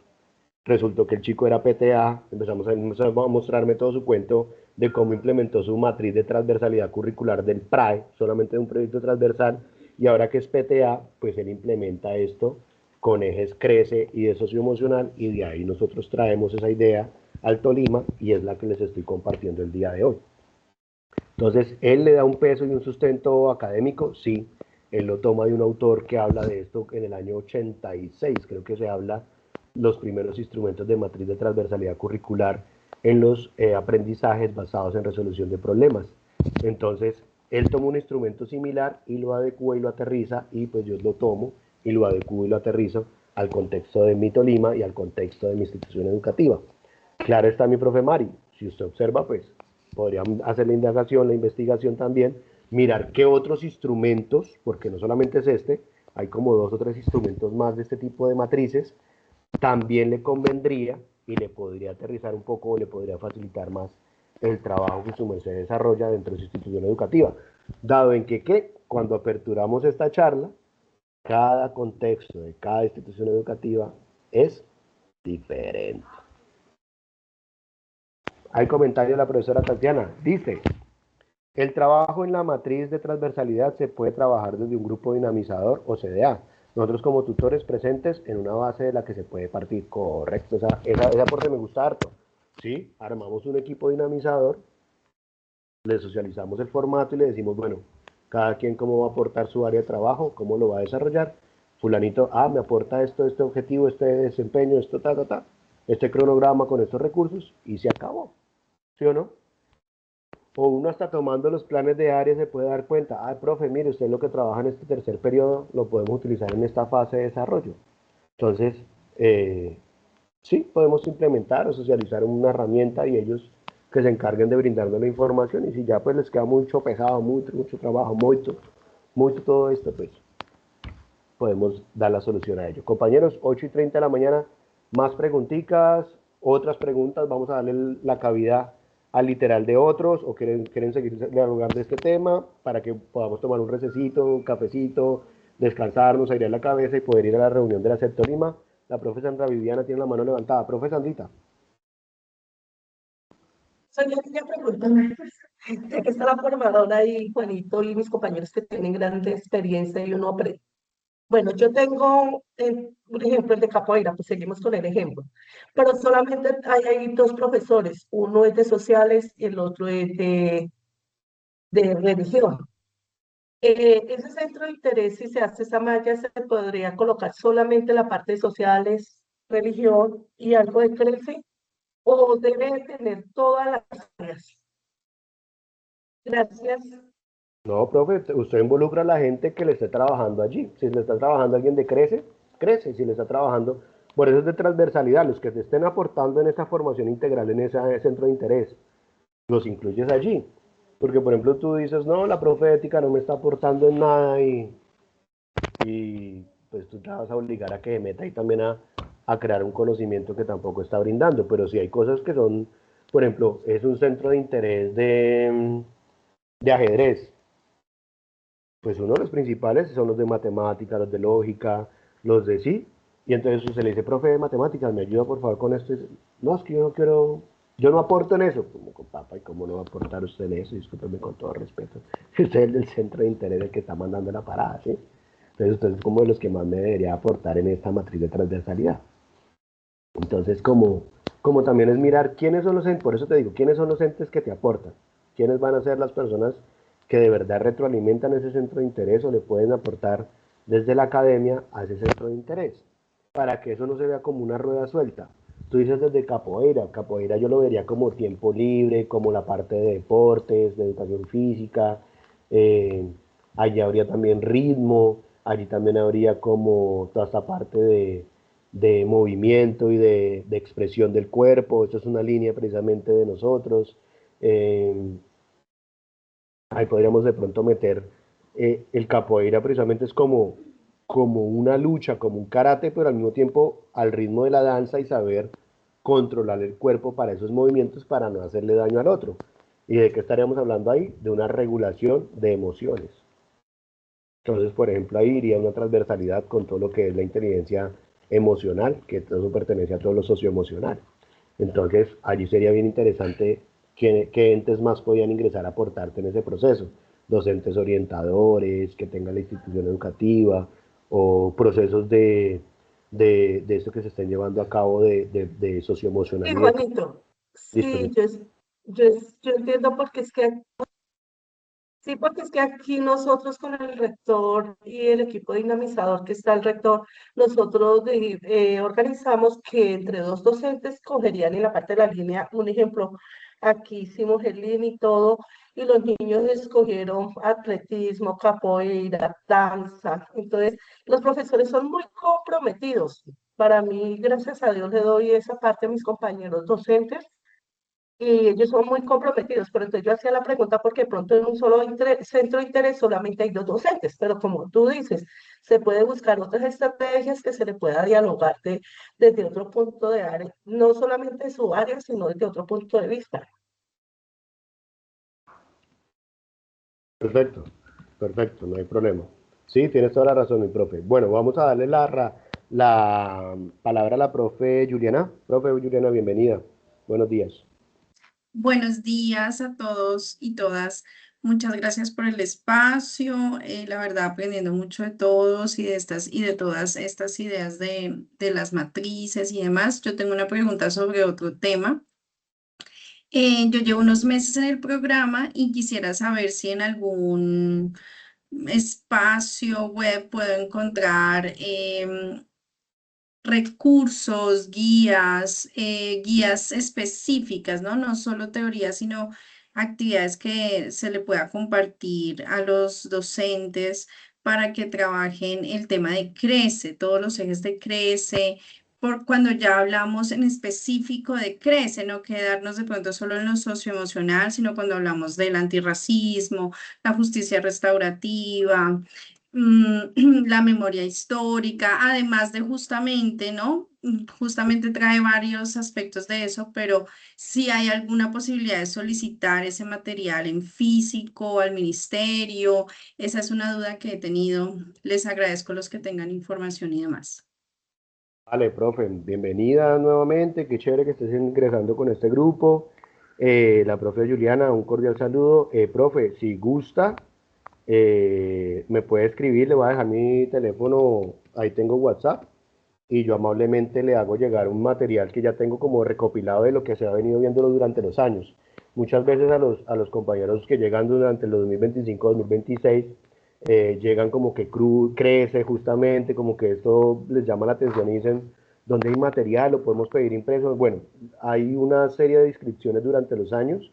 Resultó que el chico era PTA. Empezamos a mostrarme todo su cuento de cómo implementó su matriz de transversalidad curricular del PRAE, solamente de un proyecto transversal. y ahora que es PTA, pues él implementa esto con ejes CRECE y de socioemocional, y de ahí nosotros traemos esa idea al Tolima, y es la que les estoy compartiendo el día de hoy. Entonces, ¿él le da un peso y un sustento académico? Sí, él lo toma de un autor que habla de esto en el año 86, creo que se habla los primeros instrumentos de matriz de transversalidad curricular en los aprendizajes basados en resolución de problemas. Entonces, él toma un instrumento similar y lo adecua y lo aterriza, y pues yo lo tomo y lo adecuo y lo aterrizo al contexto de mi Tolima y al contexto de mi institución educativa. Claro está mi profe Mari, si usted observa, pues podríamos hacer la indagación, la investigación también, mirar qué otros instrumentos, porque no solamente es este, hay como 2 o 3 instrumentos más de este tipo de matrices, también le convendría y le podría aterrizar un poco o le podría facilitar más el trabajo que su merced desarrolla dentro de su institución educativa. Dado en que cuando aperturamos esta charla, cada contexto de cada institución educativa es diferente. Hay comentario de la profesora Tatiana. Dice, el trabajo en la matriz de transversalidad se puede trabajar desde un grupo dinamizador o CDA. Nosotros como tutores presentes en una base de la que se puede partir. Correcto, esa aporte me gusta harto. ¿Sí? Armamos un equipo dinamizador, le socializamos el formato y le decimos, bueno, cada quien cómo va a aportar su área de trabajo, cómo lo va a desarrollar. Fulanito, me aporta esto, este objetivo, este desempeño, esto, este cronograma con estos recursos, y se acabó. ¿Sí o no? O uno hasta tomando los planes de área se puede dar cuenta, profe, mire, usted lo que trabaja en este tercer periodo lo podemos utilizar en esta fase de desarrollo. Entonces, sí, podemos implementar o socializar una herramienta y ellos que se encarguen de brindarnos la información, y si ya pues les queda mucho pesado, mucho trabajo, mucho todo esto, pues podemos dar la solución a ello. Compañeros, 8:30 de la mañana, más preguntitas, otras preguntas, vamos a darle la cabida al literal de otros, o quieren seguir dialogando de este tema para que podamos tomar un recesito, un cafecito, descansarnos, airear la cabeza y poder ir a la reunión de la SEP Tolima. La profe Sandra Viviana tiene la mano levantada. Profe Sandrita. Yo quería preguntarme, ya que está la formadora y Juanito y mis compañeros que tienen grande experiencia y uno aprende. Bueno, yo tengo, por ejemplo, el de capoeira, pues seguimos con el ejemplo, pero solamente hay 2 profesores, uno es de sociales y el otro es de religión. Ese centro de interés, si se hace esa malla, se podría colocar solamente la parte de sociales, religión y algo de CRECE, o debe tener todas las áreas. Gracias. No, profe, usted involucra a la gente que le esté trabajando allí. Si le está trabajando alguien de crece. Si le está trabajando, por eso es de transversalidad, los que te estén aportando en esta formación integral, en ese centro de interés, los incluyes allí. Porque, por ejemplo, tú dices, no, la profe ética no me está aportando en nada, y pues tú te vas a obligar a que se meta ahí también a crear un conocimiento que tampoco está brindando. Pero si hay cosas que son, por ejemplo, es un centro de interés de ajedrez, pues uno de los principales son los de matemáticas, los de lógica, los de sí, y entonces se le dice, profe de matemáticas, ¿me ayuda por favor con esto? Y dice, no, es que yo no quiero, yo no aporto en eso. Como con papá, ¿y cómo no va a aportar usted en eso? Discúlpeme con todo respeto. Usted es el del centro de interés, el que está mandando la parada, ¿sí? Entonces usted es como de los que más me debería aportar en esta matriz de transversalidad. Entonces, como también es mirar quiénes son los entes, por eso te digo, quiénes son los entes que te aportan, quiénes van a ser las personas que de verdad retroalimentan ese centro de interés o le pueden aportar desde la academia a ese centro de interés, para que eso no se vea como una rueda suelta. Tú dices desde capoeira yo lo vería como tiempo libre, como la parte de deportes, de educación física, allí habría también ritmo, allí también habría como toda esta parte de movimiento y de expresión del cuerpo. Esto es una línea precisamente de nosotros. Ahí podríamos de pronto meter el capoeira, precisamente es como una lucha, como un karate, pero al mismo tiempo al ritmo de la danza, y saber controlar el cuerpo para esos movimientos para no hacerle daño al otro. ¿Y de qué estaríamos hablando ahí? De una regulación de emociones. Entonces, por ejemplo, ahí iría una transversalidad con todo lo que es la inteligencia emocional, que todo eso pertenece a todo lo socioemocional. Entonces, allí sería bien interesante qué entes más podían ingresar a aportarte en ese proceso. docentes orientadores que tenga la institución educativa o procesos de esto que se estén llevando a cabo de Sí, socioemocionalidad. Juanito. Listo, Sí, yo entiendo porque es que sí, porque es que aquí nosotros con el rector y el equipo dinamizador que está el rector, nosotros organizamos que entre dos docentes cogerían en la parte de la línea, un ejemplo, aquí hicimos el línea y todo, y los niños escogieron atletismo, capoeira, danza. Entonces, los profesores son muy comprometidos. Para mí, gracias a Dios, le doy esa parte a mis compañeros docentes y ellos son muy comprometidos, pero entonces yo hacía la pregunta porque de pronto en un solo centro de interés solamente hay dos docentes, pero como tú dices, se puede buscar otras estrategias que se le pueda dialogar desde otro punto de área, no solamente de su área, sino desde otro punto de vista. perfecto, perfecto, no hay problema. Sí, tienes toda la razón, mi profe. Bueno, vamos a darle la palabra a la profe Juliana. Profe Juliana, bienvenida. Buenos días. Buenos días a todos y todas. Muchas gracias por el espacio. La verdad, aprendiendo mucho de todos y de estas y de todas estas ideas de las matrices y demás. Yo tengo una pregunta sobre otro tema. Yo llevo unos meses en el programa y quisiera saber si en algún espacio web puedo encontrar recursos, guías específicas, ¿no? No solo teorías, sino actividades que se le pueda compartir a los docentes para que trabajen el tema de CRECE, todos los ejes de CRECE, por cuando ya hablamos en específico de CRECE, no quedarnos de pronto solo en lo socioemocional, sino cuando hablamos del antirracismo, la justicia restaurativa, la memoria histórica, además de justamente, ¿no? Justamente trae varios aspectos de eso, pero si hay alguna posibilidad de solicitar ese material en físico al ministerio, esa es una duda que he tenido. Les agradezco los que tengan información y demás. Vale, profe, bienvenida nuevamente. Qué chévere que estés ingresando con este grupo. La profe Juliana, un cordial saludo. Profe, si gusta, me puede escribir, le voy a dejar mi teléfono, ahí tengo WhatsApp, y yo amablemente le hago llegar un material que ya tengo como recopilado de lo que se ha venido viendo durante los años. Muchas veces a los compañeros que llegan durante los 2025-2026, llegan como que crece justamente, como que esto les llama la atención y dicen, ¿dónde hay material? ¿Lo podemos pedir impreso? Bueno, hay una serie de inscripciones durante los años,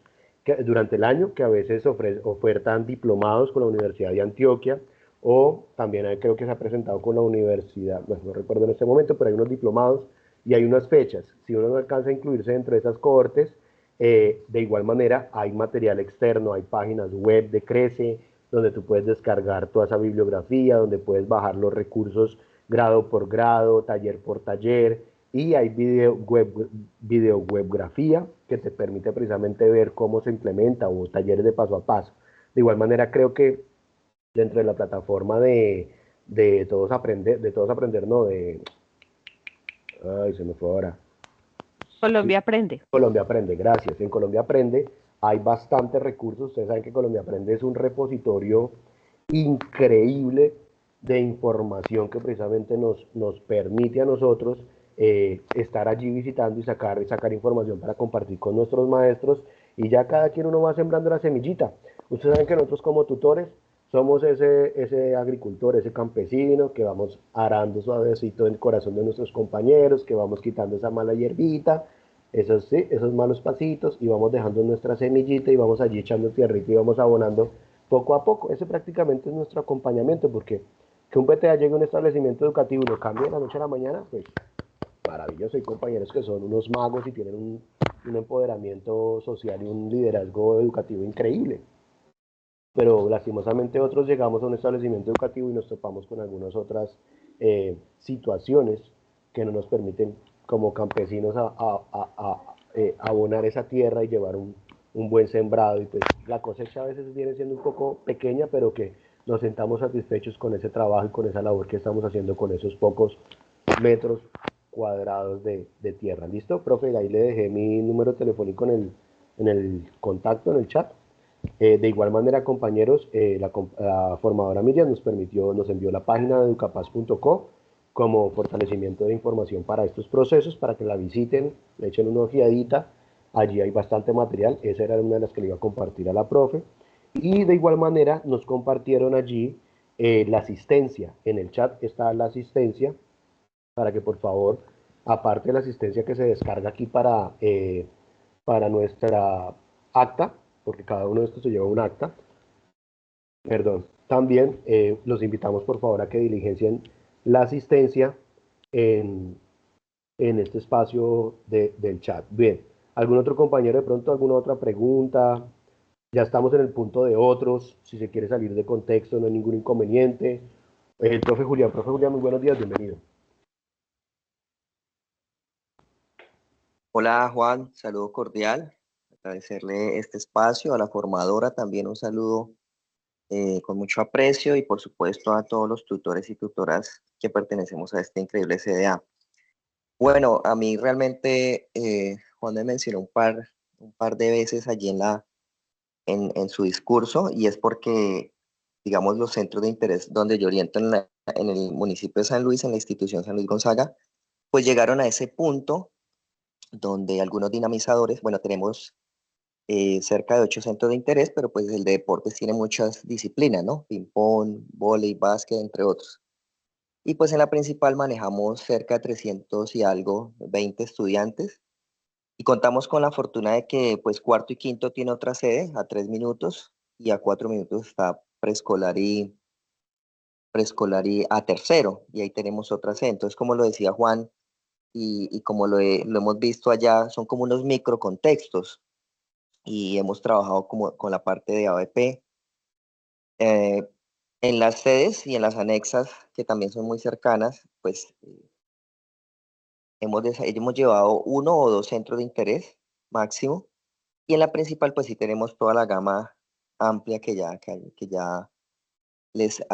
durante el año, que a veces ofertan diplomados con la Universidad de Antioquia, o también creo que se ha presentado con la universidad, bueno, no recuerdo en este momento, pero hay unos diplomados y hay unas fechas. Si uno no alcanza a incluirse dentro de esas cohortes, de igual manera hay material externo, hay páginas web de Crece, donde tú puedes descargar toda esa bibliografía, donde puedes bajar los recursos grado por grado, taller por taller, y hay webgrafía que te permite precisamente ver cómo se implementa o talleres de paso a paso. De igual manera, creo que dentro de la plataforma de todos aprender, no, ay, se me fue ahora. Colombia aprende. Colombia Aprende, gracias. En Colombia Aprende hay bastantes recursos. Ustedes saben que Colombia Aprende es un repositorio increíble de información que precisamente nos permite a nosotros estar allí visitando y sacar información para compartir con nuestros maestros, y ya cada quien uno va sembrando la semillita. Ustedes saben que nosotros como tutores somos ese agricultor, ese campesino que vamos arando suavecito el corazón de nuestros compañeros, que vamos quitando esa mala hierbita, esos malos pasitos, y vamos dejando nuestra semillita y vamos allí echando tierrita y vamos abonando poco a poco. Ese prácticamente es nuestro acompañamiento, porque que un PTA llegue a un establecimiento educativo y lo cambie de la noche a la mañana, pues maravilloso. Hay compañeros que son unos magos y tienen un empoderamiento social y un liderazgo educativo increíble. Pero lastimosamente otros llegamos a un establecimiento educativo y nos topamos con algunas otras situaciones que no nos permiten como campesinos abonar esa tierra y llevar un buen sembrado, y pues la cosecha a veces viene siendo un poco pequeña, pero que nos sentamos satisfechos con ese trabajo y con esa labor que estamos haciendo con esos pocos metros cuadrados de tierra. ¿Listo, profe? Ahí le dejé mi número telefónico en el contacto, en el chat. De igual manera, compañeros, la formadora Miriam nos envió la página de educapaz.co como fortalecimiento de información para estos procesos, para que la visiten, le echen una ojeadita. Allí hay bastante material, esa era una de las que le iba a compartir a la profe. Y de igual manera nos compartieron allí la asistencia. En el chat está la asistencia para que por favor, aparte de la asistencia que se descarga aquí para nuestra acta, porque cada uno de estos se lleva un acta, perdón, también los invitamos por favor a que diligencien la asistencia en, en este espacio del chat. Bien, ¿algún otro compañero de pronto, alguna otra pregunta? Ya estamos en el punto de otros, si se quiere salir de contexto no hay ningún inconveniente. Profe Julián, muy buenos días, bienvenido. Hola Juan, saludo cordial. Agradecerle este espacio, a la formadora también un saludo con mucho aprecio y por supuesto a todos los tutores y tutoras que pertenecemos a este increíble CDA. Bueno, a mí realmente Juan me mencionó un par de veces allí en su discurso y es porque, digamos, los centros de interés donde yo oriento en el municipio de San Luis, en la institución San Luis Gonzaga, pues llegaron a ese punto donde algunos dinamizadores, bueno, tenemos cerca de 8 centros de interés, pero pues el de deportes tiene muchas disciplinas, ¿no? Ping-pong, vóley, básquet, entre otros. Y pues en la principal manejamos cerca de 300 y algo, 20 estudiantes. Y contamos con la fortuna de que pues cuarto y quinto tiene otra sede a 3 minutos y a 4 minutos está preescolar y a tercero. Y ahí tenemos otra sede. Entonces, como lo decía Juan y como lo hemos visto allá, son como unos microcontextos y hemos trabajado como con la parte de ABP. Eh, en las sedes y en las anexas, que también son muy cercanas, pues hemos llevado uno o dos centros de interés máximo. Y en la principal, pues sí tenemos toda la gama amplia que ya les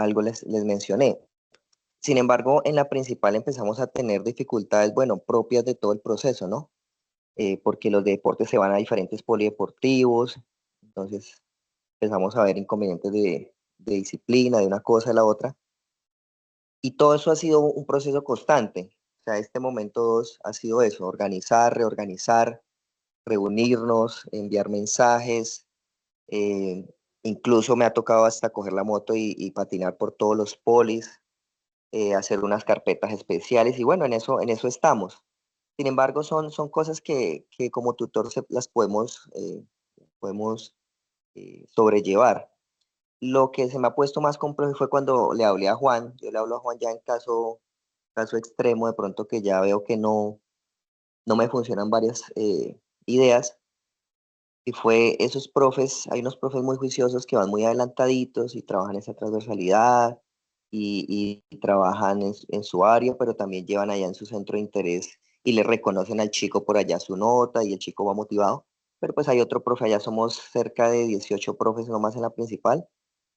mencioné. Sin embargo, en la principal empezamos a tener dificultades, bueno, propias de todo el proceso, ¿no? Porque los deportes se van a diferentes polideportivos, entonces empezamos a ver inconvenientes de disciplina, de una cosa a la otra. Y todo eso ha sido un proceso constante. O sea, este momento 2 ha sido eso, organizar, reorganizar, reunirnos, enviar mensajes. eh, Incluso me ha tocado hasta coger la moto y patinar por todos los polis, hacer unas carpetas especiales y bueno, en eso estamos. Sin embargo, son cosas que como tutor las podemos sobrellevar. Lo que se me ha puesto más complejo fue cuando le hablé a Juan. Yo le hablo a Juan ya en caso extremo, de pronto que ya veo que no me funcionan varias ideas. Y fue esos profes, hay unos profes muy juiciosos que van muy adelantaditos y trabajan esa transversalidad y trabajan en su área, pero también llevan allá en su centro de interés y le reconocen al chico por allá su nota y el chico va motivado. Pero pues hay otro profe, allá somos cerca de 18 profes nomás en la principal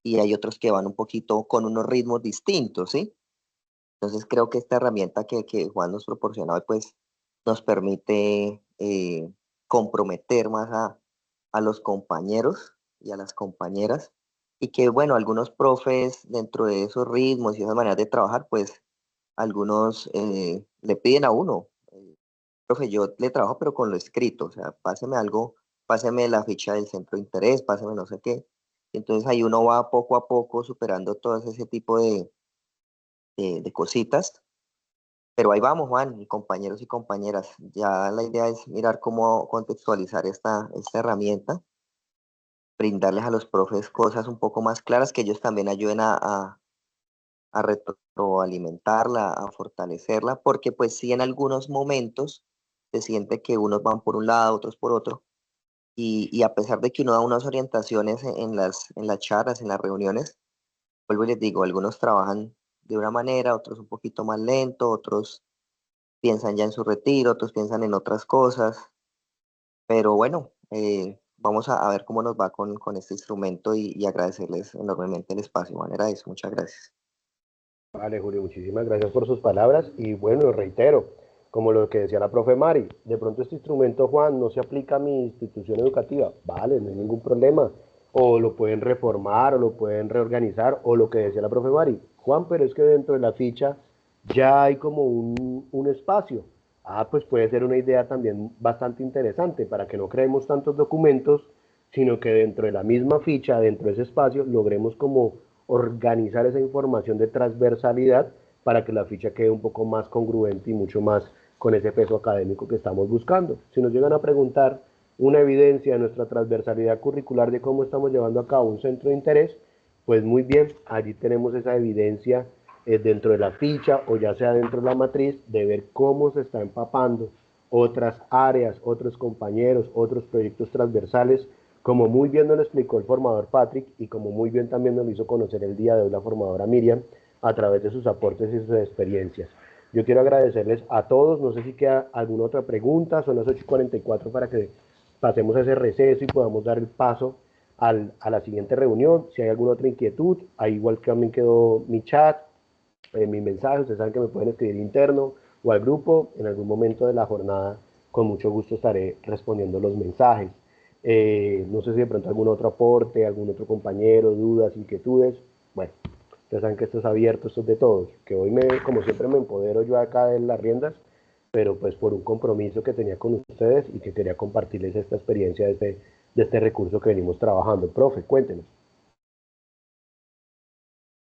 y hay otros que van un poquito con unos ritmos distintos, ¿sí? Entonces creo que esta herramienta que Juan nos proporciona hoy, pues nos permite comprometer más a los compañeros y a las compañeras y que bueno, algunos profes dentro de esos ritmos y esas maneras de trabajar, pues algunos le piden a uno, profe, yo le trabajo pero con lo escrito, o sea, páseme algo, páseme la ficha del centro de interés, páseme no sé qué. Entonces ahí uno va poco a poco superando todo ese tipo de cositas. Pero ahí vamos, Juan, y compañeros y compañeras. Ya la idea es mirar cómo contextualizar esta herramienta, brindarles a los profes cosas un poco más claras, que ellos también ayuden a retroalimentarla, a fortalecerla, porque pues sí en algunos momentos se siente que unos van por un lado, otros por otro, y a pesar de que uno da unas orientaciones en las charlas, en las reuniones, vuelvo y les digo, algunos trabajan de una manera, otros un poquito más lento, otros piensan ya en su retiro, otros piensan en otras cosas, pero bueno, vamos a ver cómo nos va con este instrumento y agradecerles enormemente el espacio. De manera de eso, muchas gracias. Vale, Julio, muchísimas gracias por sus palabras y bueno, reitero, como lo que decía la profe Mari, de pronto este instrumento, Juan, no se aplica a mi institución educativa, vale, no hay ningún problema. o lo pueden reformar, o lo pueden reorganizar, o lo que decía la profe Mari, Juan, pero es que dentro de la ficha ya hay como un espacio. Ah, pues puede ser una idea también bastante interesante para que no creemos tantos documentos, sino que dentro de la misma ficha, dentro de ese espacio, logremos como organizar esa información de transversalidad para que la ficha quede un poco más congruente y mucho más con ese peso académico que estamos buscando. Si nos llegan a preguntar una evidencia de nuestra transversalidad curricular de cómo estamos llevando a cabo un centro de interés, pues muy bien, allí tenemos esa evidencia dentro de la ficha o ya sea dentro de la matriz de ver cómo se está empapando otras áreas, otros compañeros, otros proyectos transversales, como muy bien nos lo explicó el formador Patrick y como muy bien también nos lo hizo conocer el día de hoy la formadora Miriam a través de sus aportes y sus experiencias. Yo quiero agradecerles a todos, no sé si queda alguna otra pregunta, son las 8:44 para que pasemos a ese receso y podamos dar el paso a la siguiente reunión. Si hay alguna otra inquietud, ahí igual que también quedó mi chat, mi mensaje, ustedes saben que me pueden escribir interno o al grupo, en algún momento de la jornada, con mucho gusto estaré respondiendo los mensajes. No sé si de pronto algún otro aporte, algún otro compañero, dudas, inquietudes. Bueno, ustedes saben que esto es abierto, esto es de todos, que hoy como siempre me empodero yo acá de las riendas, pero pues por un compromiso que tenía con ustedes y que quería compartirles esta experiencia de este recurso que venimos trabajando. Profe, cuéntenos.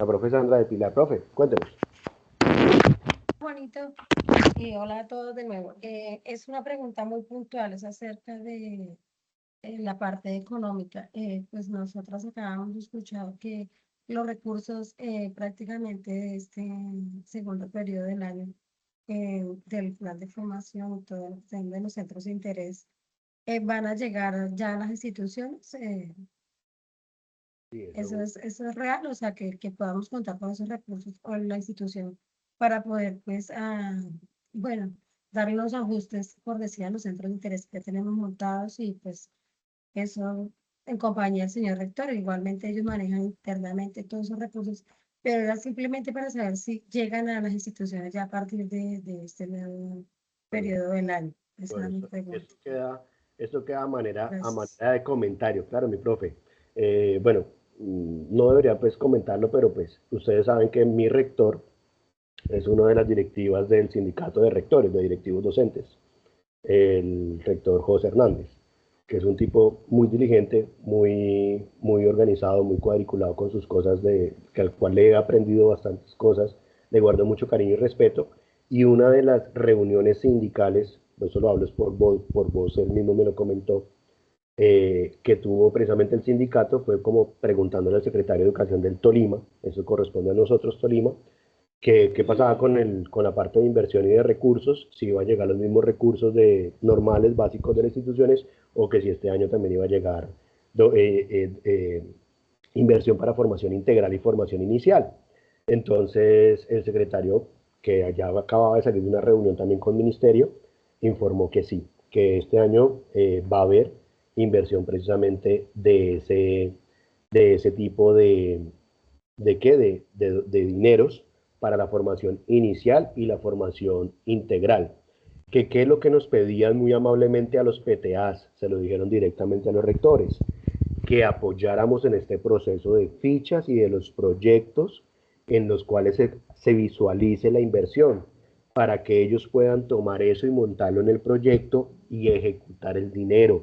La profe Sandra de Pilar, profe, cuéntenos. Bonito. Hola a todos de nuevo. Es una pregunta muy puntual, es acerca de la parte económica. Pues nosotros acabamos de escuchar que los recursos prácticamente de este segundo periodo del año del plan de formación y todo de los centros de interés van a llegar ya a las instituciones. Sí, Eso es real, o sea, que podamos contar con esos recursos o la institución para poder, pues, bueno, dar los ajustes, por decir, a los centros de interés que tenemos montados y pues eso en compañía del señor rector. Igualmente ellos manejan internamente todos esos recursos, pero era simplemente para saber si llegan a las instituciones ya a partir de este nuevo bueno, periodo del año. Esa bueno, es mi pregunta. esto queda a Gracias. manera de comentario, claro, mi profe. Bueno, no debería pues comentarlo, pero pues ustedes saben que mi rector es una de las directivas del sindicato de rectores, de directivos docentes, el rector José Hernández, que es un tipo muy diligente, muy organizado, muy cuadriculado con sus cosas, que al cual le he aprendido bastantes cosas, le guardo mucho cariño y respeto, y una de las reuniones sindicales, eso lo hablo por vos, él mismo me lo comentó, que tuvo precisamente el sindicato, fue como preguntándole al secretario de Educación del Tolima, eso corresponde a nosotros, Tolima, qué pasaba con la parte de inversión y de recursos, si iba a llegar los mismos recursos normales, básicos de las instituciones, o que si este año también iba a llegar inversión para formación integral y formación inicial. Entonces, el secretario, que allá acababa de salir de una reunión también con el ministerio, informó que sí, que este año va a haber inversión precisamente de ese tipo de dineros para la formación inicial y la formación integral. ¿Qué es lo que nos pedían muy amablemente a los PTAs? Se lo dijeron directamente a los rectores, que apoyáramos en este proceso de fichas y de los proyectos en los cuales se visualice la inversión, para que ellos puedan tomar eso y montarlo en el proyecto y ejecutar el dinero.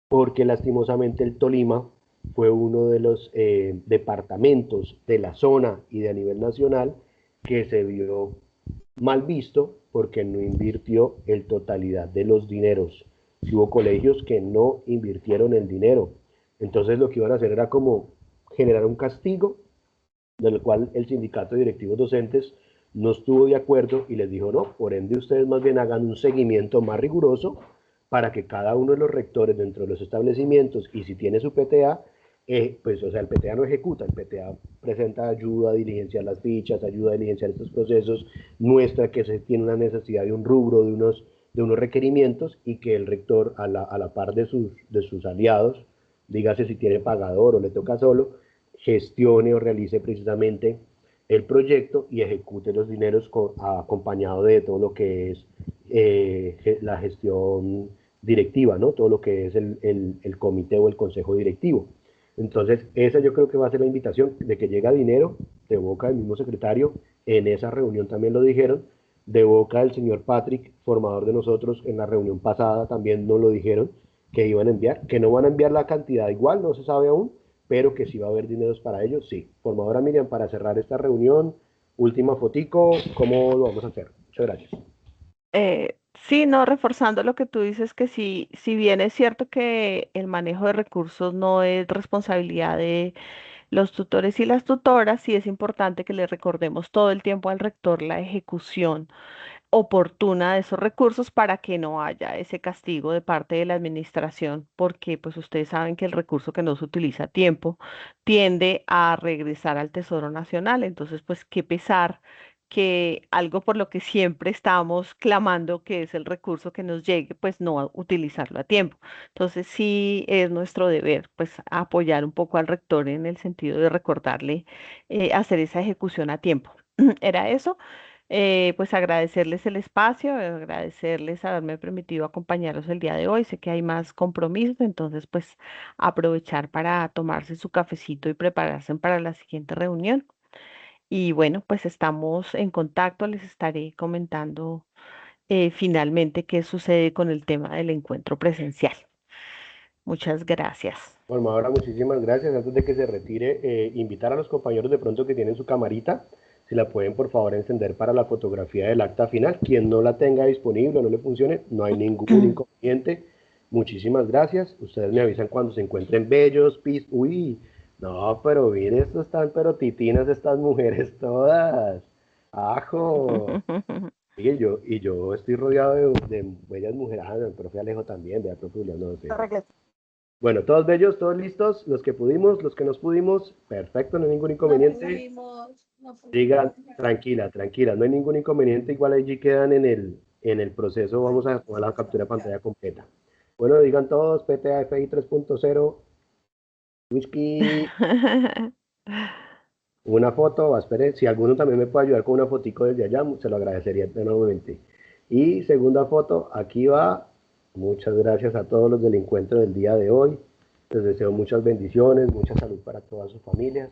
Porque lastimosamente el Tolima fue uno de los departamentos de la zona y de a nivel nacional que se vio mal visto porque no invirtió el totalidad de los dineros. Si hubo colegios que no invirtieron el dinero, entonces lo que iban a hacer era como generar un castigo, del cual el sindicato de directivos docentes no estuvo de acuerdo y les dijo no, por ende ustedes más bien hagan un seguimiento más riguroso para que cada uno de los rectores dentro de los establecimientos, y si tiene su PTA, pues o sea, el PTA no ejecuta, el PTA presenta ayuda a diligenciar las fichas, ayuda a diligenciar estos procesos, muestra que se tiene una necesidad de un rubro, de unos requerimientos, y que el rector a la par de sus aliados, dígase si tiene pagador o le toca solo, gestione o realice precisamente el proyecto y ejecute los dineros acompañado de todo lo que es la gestión directiva, ¿no? Todo lo que es el comité o el consejo directivo. Entonces, esa yo creo que va a ser la invitación de que llega dinero de boca del mismo secretario. En esa reunión también lo dijeron, de boca del señor Patrick, formador de nosotros, en la reunión pasada también nos lo dijeron que iban a enviar, que no van a enviar la cantidad igual, no se sabe aún, pero que sí va a haber dineros para ellos, sí. Formadora Miriam, para cerrar esta reunión, última fotico, ¿cómo lo vamos a hacer? Muchas gracias. Sí, no, reforzando lo que tú dices, que sí, si bien es cierto que el manejo de recursos no es responsabilidad de los tutores y las tutoras, sí es importante que le recordemos todo el tiempo al rector la ejecución oportuna de esos recursos para que no haya ese castigo de parte de la administración, porque pues ustedes saben que el recurso que no se utiliza a tiempo tiende a regresar al Tesoro Nacional. Entonces, pues qué pesar que algo por lo que siempre estamos clamando, que es el recurso que nos llegue, pues no utilizarlo a tiempo. Entonces, sí es nuestro deber, pues apoyar un poco al rector en el sentido de recordarle hacer esa ejecución a tiempo. Era eso. Pues agradecerles el espacio, agradecerles haberme permitido acompañarlos el día de hoy. Sé que hay más compromisos, entonces pues aprovechar para tomarse su cafecito y prepararse para la siguiente reunión. Y bueno, pues estamos en contacto, les estaré comentando finalmente qué sucede con el tema del encuentro presencial. Muchas gracias. Formadora, muchísimas gracias. Antes de que se retire, invitar a los compañeros de pronto que tienen su camarita, si la pueden por favor encender para la fotografía del acta final. Quien no la tenga disponible o no le funcione, no hay ningún inconveniente. Muchísimas gracias. Ustedes me avisan cuando se encuentren bellos, pis. Uy, no, pero miren, estos están, pero titinas estas mujeres todas. ¡Ajo! Y yo estoy rodeado de bellas mujeres. Ah, el profe Alejo también, de profe Julián, no sé. Bueno, todos bellos, todos listos, los que pudimos, los que nos pudimos, perfecto, no hay ningún inconveniente. Digan, tranquila, tranquila, no hay ningún inconveniente, igual allí quedan en el proceso, vamos a tomar la captura de pantalla completa. Bueno, digan todos, PTA FI 3.0, whisky, una foto, espere, si alguno también me puede ayudar con una fotico desde allá, se lo agradecería enormemente. Y segunda foto, aquí va, muchas gracias a todos los del encuentro del día de hoy. Les deseo muchas bendiciones, mucha salud para todas sus familias.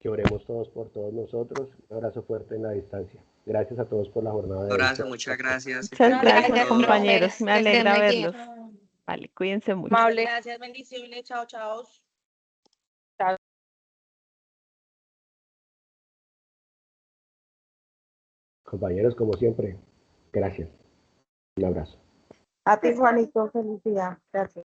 Que oremos todos por todos nosotros. Un abrazo fuerte en la distancia. Gracias a todos por la jornada de hoy. Abrazo, muchas gracias. Muchas Feliz día a gracias, todos. compañeros. Me Que estén alegra muy bien. verlos. Vale, cuídense mucho. Amable, gracias, bendiciones, chao, chao. Compañeros, como siempre, gracias. Un abrazo. A ti, Juanito, feliz día. Gracias.